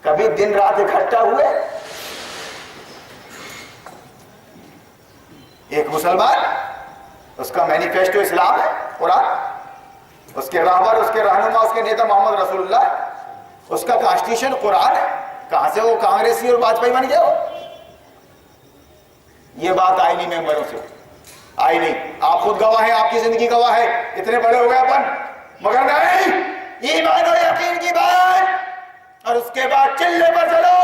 کبھی دن رات اکٹھا ہوئے؟ ایک مسلمان، اس کا مینیفیسٹو اسلام ہے قرآن، اس کے راہبر، اس کے رہنما، اس کے نیتا محمد رسول اللہ، اس کا کانسٹیٹیوشن قرآن ہے۔ کہاں سے وہ کانگریسی اور واجپائی بن گیا ہو؟ یہ بات آئی نہیں ممبروں سے، آئی نہیں۔ آپ خود گواہ ہیں، آپ کی زندگی گواہ ہے، اتنے بڑے ہو گئے اپن، مگر نہیں، ایمان و یقین کی بات۔ اور اس کے بعد چلے پر چلو،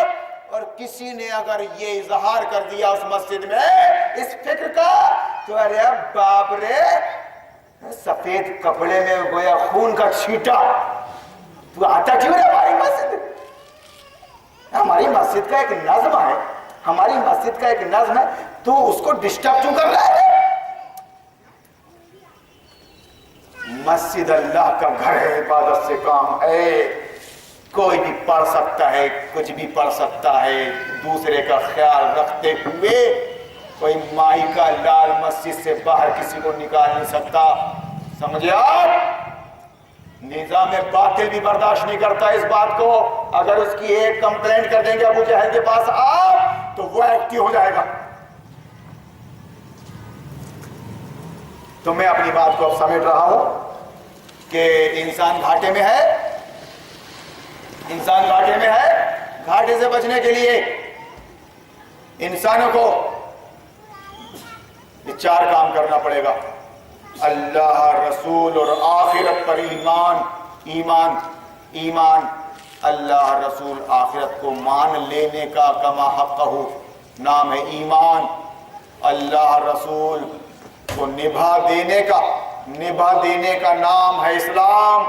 اور کسی نے اگر یہ اظہار کر دیا اس مسجد میں اس فکر کا، تو ارے باپ رے، سفید کپڑے میں گویا خون کا چھیٹا، تو آتا کیوں ہے ہماری مسجد؟ ہماری مسجد کا ایک نظم ہے، ہماری مسجد کا ایک نظم ہے، تو اس کو ڈسٹرب کیوں کر رہا ہے؟ مسجد اللہ کا گھر ہے، عبادت سے کام ہے، کوئی بھی پڑھ سکتا ہے، کچھ بھی پڑھ سکتا ہے، دوسرے کا خیال رکھتے ہوئے کوئی مائی کا لال مسجد سے باہر کسی کو نکال نہیں سکتا. سمجھے آپ؟ نظام باطل بھی برداشت نہیں کرتا اس بات کو. اگر اس کی ایک کمپلینٹ کر دیں گے ابو جہل کے پاس آپ، تو وہ ایکٹیو ہو جائے گا. تو میں اپنی بات کو اب سمیٹ رہا ہوں کہ انسان گھاٹے میں ہے. انسان گھاٹے میں ہے. گھاٹے سے بچنے کے لیے انسانوں کو یہ 4 کام کرنا پڑے گا. اللہ، رسول اور آخرت پر ایمان. ایمان ایمان اللہ، رسول، آخرت کو مان لینے کا کما حقہ نام ہے ایمان. اللہ رسول کو نبھا دینے کا نام ہے اسلام.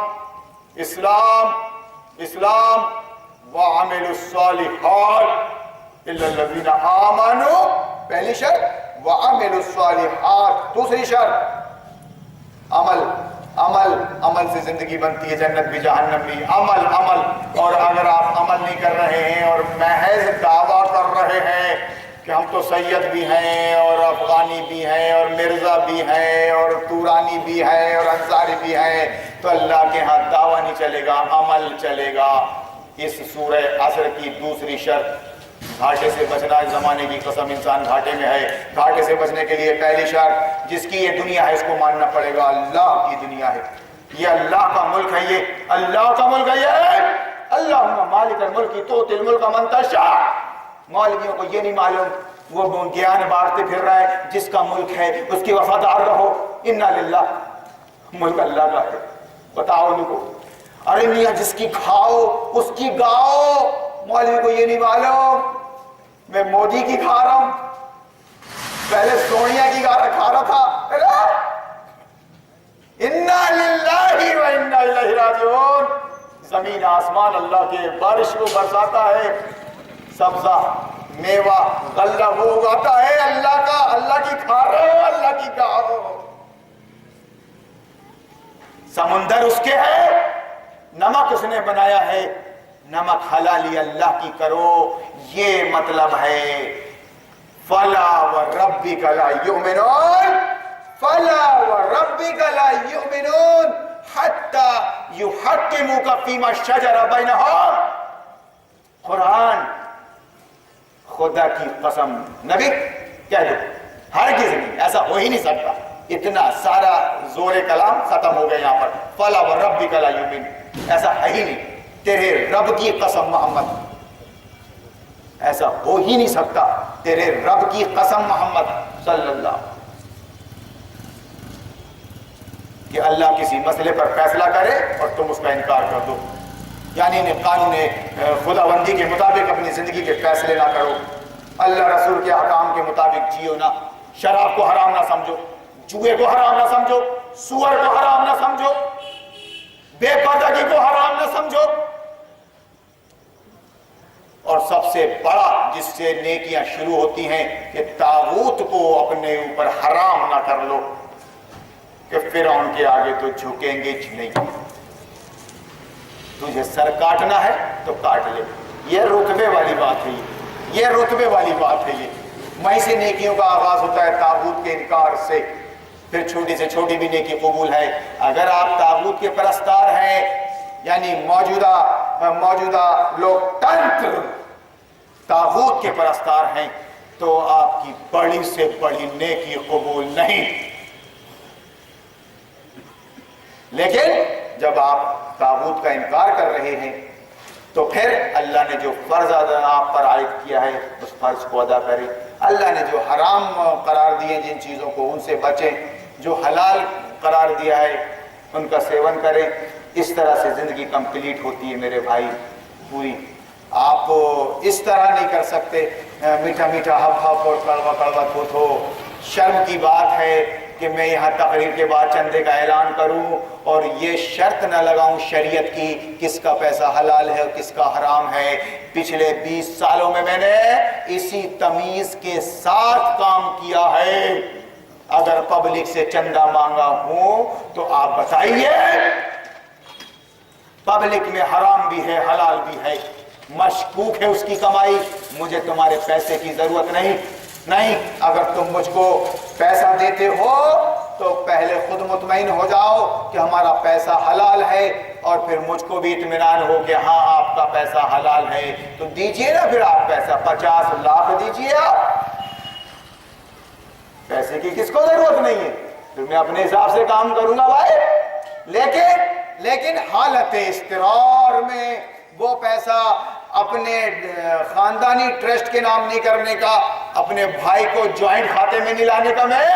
اسلام اسلام وَعَمِلُوا الصَّالِحَاتِ إِلَّا الَّذِينَ آمَنُوا، پہلی شرط وَعَمِلُوا الصَّالِحَاتِ. دوسری شرط عمل. عمل سے زندگی بنتی ہے، جنت بھی جہنم بھی. عمل. اور اگر آپ عمل نہیں کر رہے ہیں اور محض دعویٰ کر رہے ہیں کہ ہم تو سید بھی ہیں اور افغانی بھی ہیں اور مرزا بھی ہیں اور تورانی بھی ہیں اور انصاری بھی ہیں، تو اللہ کے ہاں دعویٰ نہیں چلے گا، عمل چلے گا. اس سورہ عصر کی دوسری شرط گھاٹے سے بچنا. اس زمانے کی قسم انسان گھاٹے میں ہے. گھاٹے سے بچنے کے لیے پہلی شرط، جس کی یہ دنیا ہے اس کو ماننا پڑے گا اللہ کی دنیا ہے، یہ اللہ کا ملک ہے، یہ اللہ کا ملک ہے. یہ اللہم مالک الملک تؤتی الملک من تشاء. مولویوں کو یہ نہیں معلوم، وہ گیان بانٹتے پھر رہا ہے جس کا ملک ہے اس کی وفادار رہو. انا للہ، ملک اللہ کا ہے. بتاؤ ان کو، ارے میاں جس کی کھاؤ اس کی گاؤ. مولوی کو یہ نہیں معلوم میں مودی کی کھا رہا ہوں، پہلے سونیا کی کھا رہا تھا. انا للہ و انا الیہ راجعون. زمین آسمان اللہ کے، بارش کو برساتا ہے، سبزہ میوہ غلہ وہ اگاتا ہے اللہ کا. اللہ کی کھا رہے ہو، اللہ کی کھاؤ. سمندر اس کے ہے، نمک اس نے بنایا ہے، نمک حلالی اللہ کی کرو. یہ مطلب ہے فلا وربک لا یؤمنون، فلا وربک لا یؤمنون حتی یحکموک فیما شجر بینہم. قرآن خدا کی قسم، نبی کہہ دو ہرگز نہیں، ایسا ہو ہی نہیں سکتا. اتنا سارا زور کلام ختم ہو گیا یہاں پر. فلا وربک لا یؤمن، ایسا ہے ہی نہیں. تیرے رب کی قسم محمد، ایسا ہو ہی نہیں سکتا. تیرے رب کی قسم محمد صلی اللہ، کہ اللہ کسی مسئلے پر فیصلہ کرے اور تم اس کا انکار کر دو. یعنی قانون خداوندی کے مطابق اپنی زندگی کے فیصلے نہ کرو، اللہ رسول کے احکام کے مطابق جیو نہ. شراب کو حرام نہ سمجھو، جوئے کو حرام نہ سمجھو، سور کو حرام نہ سمجھو، بے پردگی کو حرام نہ سمجھو. اور سب سے بڑا جس سے نیکیاں شروع ہوتی ہیں کہ طاغوت کو اپنے اوپر حرام نہ کر لو، کہ فرعون کے آگے تو جھکیں گے نہیں. تجھے سر کاٹنا ہے تو کاٹ لے. یہ رتبے والی بات ہے، یہ رتبے والی بات ہے. یہ وہیں سے نیکیوں کا آغاز ہوتا ہے، طاغوت کے انکار سے. پھر چھوٹی سے چھوٹی بھی نیکی قبول ہے. اگر آپ طاغوت کے پرستار ہیں، یعنی موجودہ لوکتنتر طاغوت کے پرستار ہیں، تو آپ کی بڑی سے بڑی نیکی قبول نہیں. لیکن جب آپ طاغوت کا انکار کر رہے ہیں تو پھر اللہ نے جو فرض آپ پر عائد کیا ہے اس فرض کو ادا کریں. اللہ نے جو حرام قرار دیے جن چیزوں کو ان سے بچیں، جو حلال قرار دیا ہے ان کا سیون کریں. اس طرح سے زندگی کمپلیٹ ہوتی ہے میرے بھائی، پوری. آپ اس طرح نہیں کر سکتے میٹھا میٹھا ہپ ہپ اور کڑوا کڑوا تھو تھو. شرم کی بات ہے کہ میں یہاں تقریر کے بعد چندے کا اعلان کروں اور یہ شرط نہ لگاؤں شریعت کی کس کا پیسہ حلال ہے اور کس کا حرام ہے. پچھلے 20 سالوں میں نے اسی تمیز کے ساتھ کام کیا ہے. اگر پبلک سے چندہ مانگا ہوں تو آپ بتائیے پبلک میں حرام بھی ہے حلال بھی ہے، مشکوک ہے اس کی کمائی، مجھے تمہارے پیسے کی ضرورت نہیں، اگر تم مجھ کو پیسہ دیتے ہو تو پہلے خود مطمئن ہو جاؤ کہ ہمارا پیسہ حلال ہے، اور پھر مجھ کو بھی اطمینان ہو کہ ہاں آپ کا پیسہ حلال ہے، تو دیجئے نا پھر آپ پیسہ 50 لاکھ دیجئے، آپ پیسے کی کس کو ضرورت نہیں ہے، پھر میں اپنے حساب سے کام کروں گا بھائی۔ لیکن حالت اضطرار میں وہ پیسہ اپنے خاندانی ٹرسٹ کے نام نہیں کرنے کا، اپنے بھائی کو جوائنٹ کھاتے میں نہیں لانے کا، میں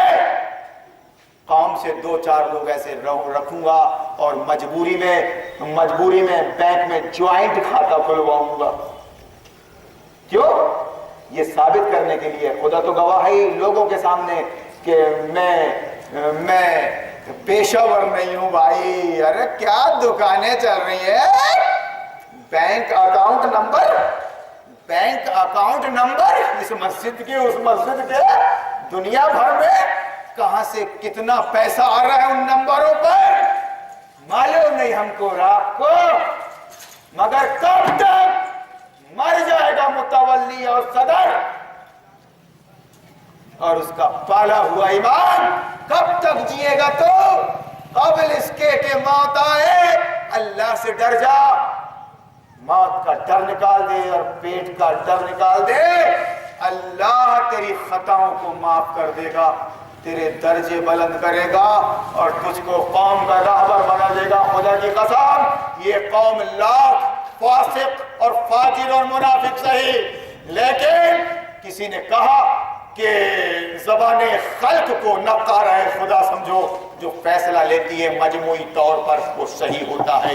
قوم سے 2-4 لوگ ایسے رکھوں گا اور مجبوری میں بینک میں جوائنٹ کھاتا کھلواؤں گا۔ کیوں؟ یہ ثابت کرنے کے لیے، خدا تو گواہ ہے لوگوں کے سامنے کہ میں پیشہ ور نہیں ہوں بھائی۔ ارے کیا دکانیں چل رہی ہیں، بینک اکاؤنٹ نمبر اس مسجد کے اس مسجد کے، دنیا بھر میں کہاں سے کتنا پیسہ آ رہا ہے ان نمبروں پر معلوم نہیں ہم کو رات کو، مگر کب تک مر جائے گا متولی اور صدر اور اس کا پالا ہوا ایمان، کب تک جیے گا تو؟ قبل اس کے کہ موت آئے اللہ سے ڈر جا، موت کا ڈر نکال دے اور پیٹ کا ڈر نکال دے، اللہ تیری خطاؤں کو معاف کر دے گا، تیرے درجے بلند کرے گا اور تجھ کو قوم کا راہبر بنا دے گا۔ خدا کی قسم یہ قوم لاکھ فاسق اور فاجر اور منافق صحیح، لیکن کسی نے کہا کہ زبان خلق کو نقار ہے خدا سمجھو، جو فیصلہ لیتی ہے مجموعی طور پر وہ صحیح ہوتا ہے۔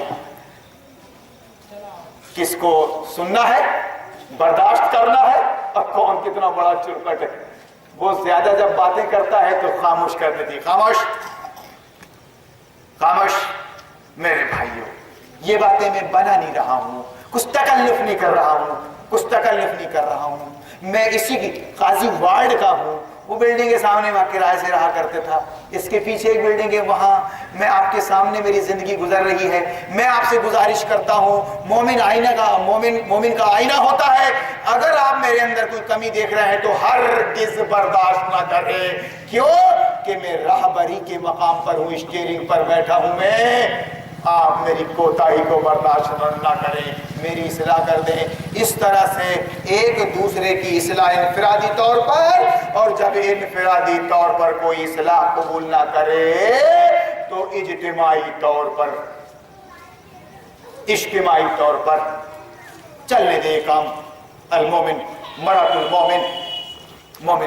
کس کو سننا ہے، برداشت کرنا ہے، اور کون کتنا بڑا چرپٹ ہے، وہ زیادہ جب باتیں کرتا ہے تو خاموش کر دیتی، خاموش۔ میرے بھائیوں، یہ باتیں میں بنا نہیں رہا ہوں، کچھ تکلف نہیں کر رہا ہوں، میں اسی کی قاضی وارڈ کا ہوں، وہ بلڈنگ کے سامنے وہاں کرائے سے رہا کرتے تھا، اس کے پیچھے ایک بلڈنگ ہے، وہاں میں آپ کے سامنے میری زندگی گزر رہی ہے۔ میں آپ سے گزارش کرتا ہوں، مومن کا آئینہ ہوتا ہے، اگر آپ میرے اندر کوئی کمی دیکھ رہے ہیں تو ہرگز برداشت نہ کریں۔ کیوں کہ میں راہبری کے مقام پر ہوں، اسٹیئرنگ پر بیٹھا ہوں میں، آپ میری کوتاہی کو برداشت نہ کریں، میری اصلاح کر دیں۔ اس طرح سے ایک دوسرے کی اصلاح انفرادی طور پر، اور جب انفرادی طور پر کوئی اصلاح قبول نہ کرے تو اجتماعی طور پر چلنے دے کام۔ المومن مرات المومن،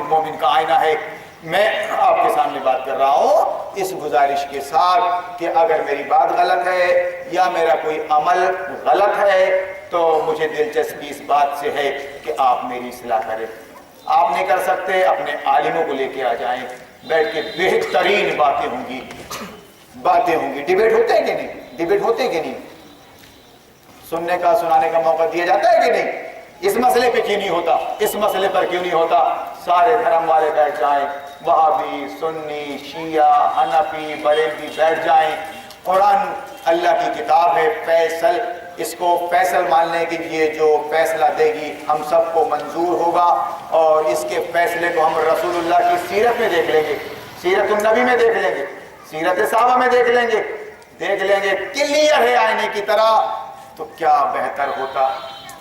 مومن کا آئینہ ہے۔ میں آپ کے سامنے بات کر رہا ہوں اس گزارش کے ساتھ کہ اگر میری بات غلط ہے یا میرا کوئی عمل غلط ہے تو مجھے دلچسپی اس بات سے ہے کہ آپ میری اصلاح کریں۔ آپ نہیں کر سکتے، اپنے عالموں کو لے کے آ جائیں، بیٹھ کے بہترین باتیں ہوں گی۔ ڈیبیٹ ہوتے ہیں کہ نہیں؟ سننے کا سنانے کا موقع دیا جاتا ہے کہ نہیں؟ اس مسئلے پہ کیوں نہیں ہوتا؟ اس مسئلے پر کیوں نہیں ہوتا؟ سارے دھرم والے بیٹھ جائیں، وہابی، سنی، شیعہ، حنفی، بریلوی بیٹھ جائیں۔ قرآن اللہ کی کتاب ہے، فیصل اس کو فیصل ماننے کے لیے جو فیصلہ دے گی ہم سب کو منظور ہوگا، اور اس کے فیصلے کو ہم رسول اللہ کی سیرت میں دیکھ لیں گے، سیرت النبی میں دیکھ لیں گے، سیرت صحابہ میں دیکھ لیں گے، کلیئر ہے آئینے کی طرح۔ تو کیا بہتر ہوتا،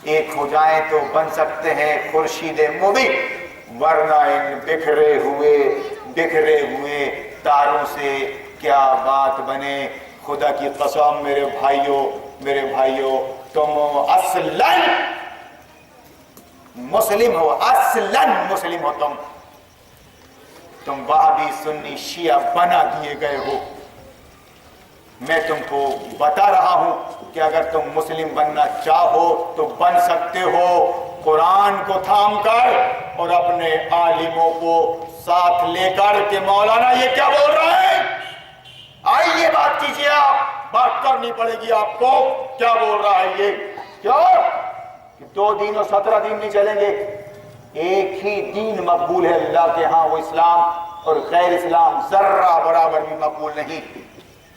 ایک ہو جائیں تو بن سکتے ہیں خورشید مبین، ورنہ ان بکھرے ہوئے تاروں سے کیا بات بنے۔ خدا کی قسم میرے بھائیوں تم اصلاً مسلم ہو، تم وہابی، سنی، شیعہ بنا دیے گئے ہو۔ میں تم کو بتا رہا ہوں کہ اگر تم مسلم بننا چاہو تو بن سکتے ہو، قرآن کو تھام کر اور اپنے عالموں کو ساتھ لے کر کہ مولانا یہ کیا بول رہا ہے، آئیے بات کیجیے، آپ بات کرنی پڑے گی آپ کو، کیا بول رہا ہے یہ؟ کیا 2 دن اور 17 دن نہیں چلیں گے؟ ایک ہی دین مقبول ہے اللہ کے ہاں، وہ اسلام، اور غیر اسلام ذرہ برابر بھی مقبول نہیں۔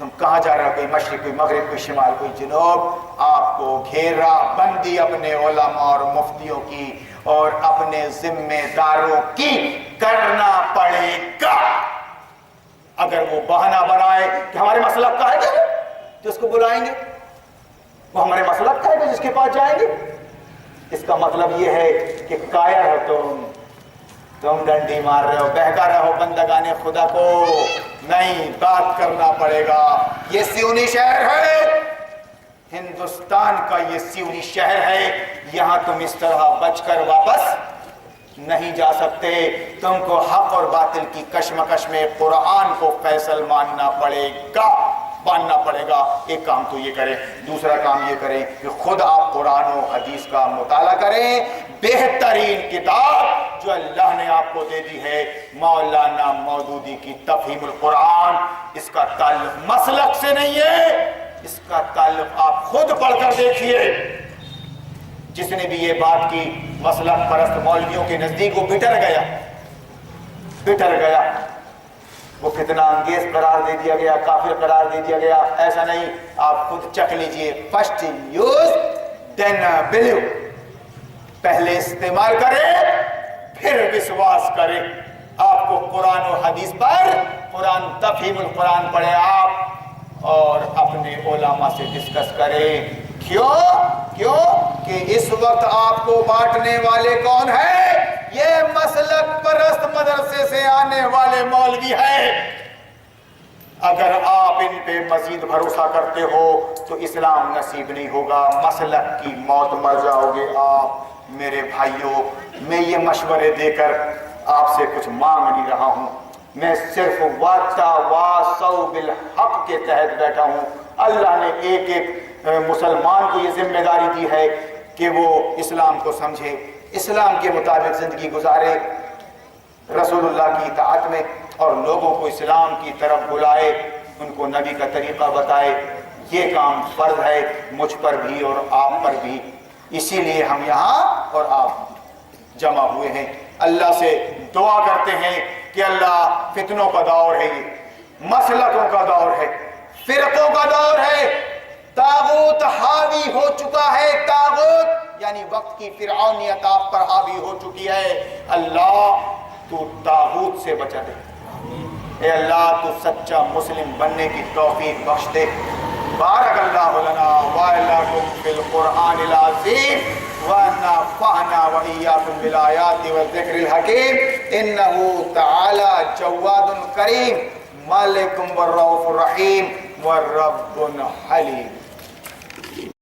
تم کہاں جا رہے ہو؟ کوئی مشرق، کوئی مغرب، کوئی شمال، کوئی جنوب. آپ کو گھیرا بندی اپنے علماء اور مفتیوں کی اور اپنے ذمہ داروں کی کرنا پڑے گا. اگر وہ بہانہ بنائے کہ ہمارے مسلک کا ہے گا جس کو بلائیں گے، وہ ہمارے مسلک کا ہے گا جس کے پاس جائیں گے، اس کا مطلب یہ ہے کہ کائر ہو تم ڈنڈی مار رہے ہو، بہکا رہے ہو بندگان خدا کو. نہیں، بات کرنا پڑے گا. یہ سیونی شہر ہے، ہندوستان کا یہ سیونی شہر ہے. یہاں تم اس طرح بچ کر واپس نہیں جا سکتے. تم کو حق اور باطل کی کشمکش میں قرآن کو فیصل ماننا پڑے گا. ایک کام تو یہ کریں. دوسرا کام یہ کریں کہ خود آپ قرآن و حدیث کا مطالعہ کریں. بہترین کتاب جو اللہ نے آپ کو دے دی ہے مولانا مودودی کی تفہیم القرآن. اس کا تعلق مسلک سے نہیں ہے، اس کا تعلق آپ خود پڑھ کر دیکھیے. جس نے بھی یہ بات کی مسلک پرست مولویوں کے نزدیک وہ بٹر گیا. وہ فتنہ انگیز قرار دے دیا گیا، کافر قرار دے دیا گیا. ایسا نہیں، آپ خود چکھ لیجئے. فرسٹ یوز دین بلیو. پہلے استعمال کرے پھر وشواس کرے. آپ کو قرآن و حدیث پر قرآن تفہیم القرآن پڑھے آپ اور اپنے علماء سے ڈسکس کریں. کیوں کہ اس وقت آپ کو بانٹنے والے کون ہیں؟ یہ مسلک پرست مدرسے سے آنے والے مولوی ہیں. اگر آپ ان پہ مزید بھروسہ کرتے ہو تو اسلام نصیب نہیں ہوگا، مسلک کی موت مر جاؤ گے آپ. میرے بھائیوں، میں یہ مشورے دے کر آپ سے کچھ مانگ نہیں رہا ہوں. میں صرف وَتَوَاصَوْا بِالْحَقِّ کے تحت بیٹھا ہوں. اللہ نے ایک مسلمان کو یہ ذمہ داری دی ہے کہ وہ اسلام کو سمجھے، اسلام کے مطابق زندگی گزارے، رسول اللہ کی اطاعت میں، اور لوگوں کو اسلام کی طرف بلائے، ان کو نبی کا طریقہ بتائے. یہ کام فرض ہے مجھ پر بھی اور آپ پر بھی. اسی لیے ہم یہاں اور آپ جمع ہوئے ہیں. اللہ سے دعا کرتے ہیں کہ اللہ، فتنوں کا دور ہے، یہ مسلکوں کا دور ہے، فرقوں کا دور ہے. طاغوت حاوی ہو چکا ہے. طاغوت یعنی وقت کی فرعونیت آپ پر حاوی ہو چکی ہے. اللہ تو طاغوت سے بچا دے. اے اللہ تو سچا مسلم بننے کی توفیق بخش دے. بارک اللہ لنا ولکم فی القرآن العظیم ونفعنا وإیاکم بالآیات والذکر الحکیم. انہ تعالی جواد کریم مالک والرؤوف الرحیم والرب حلیم.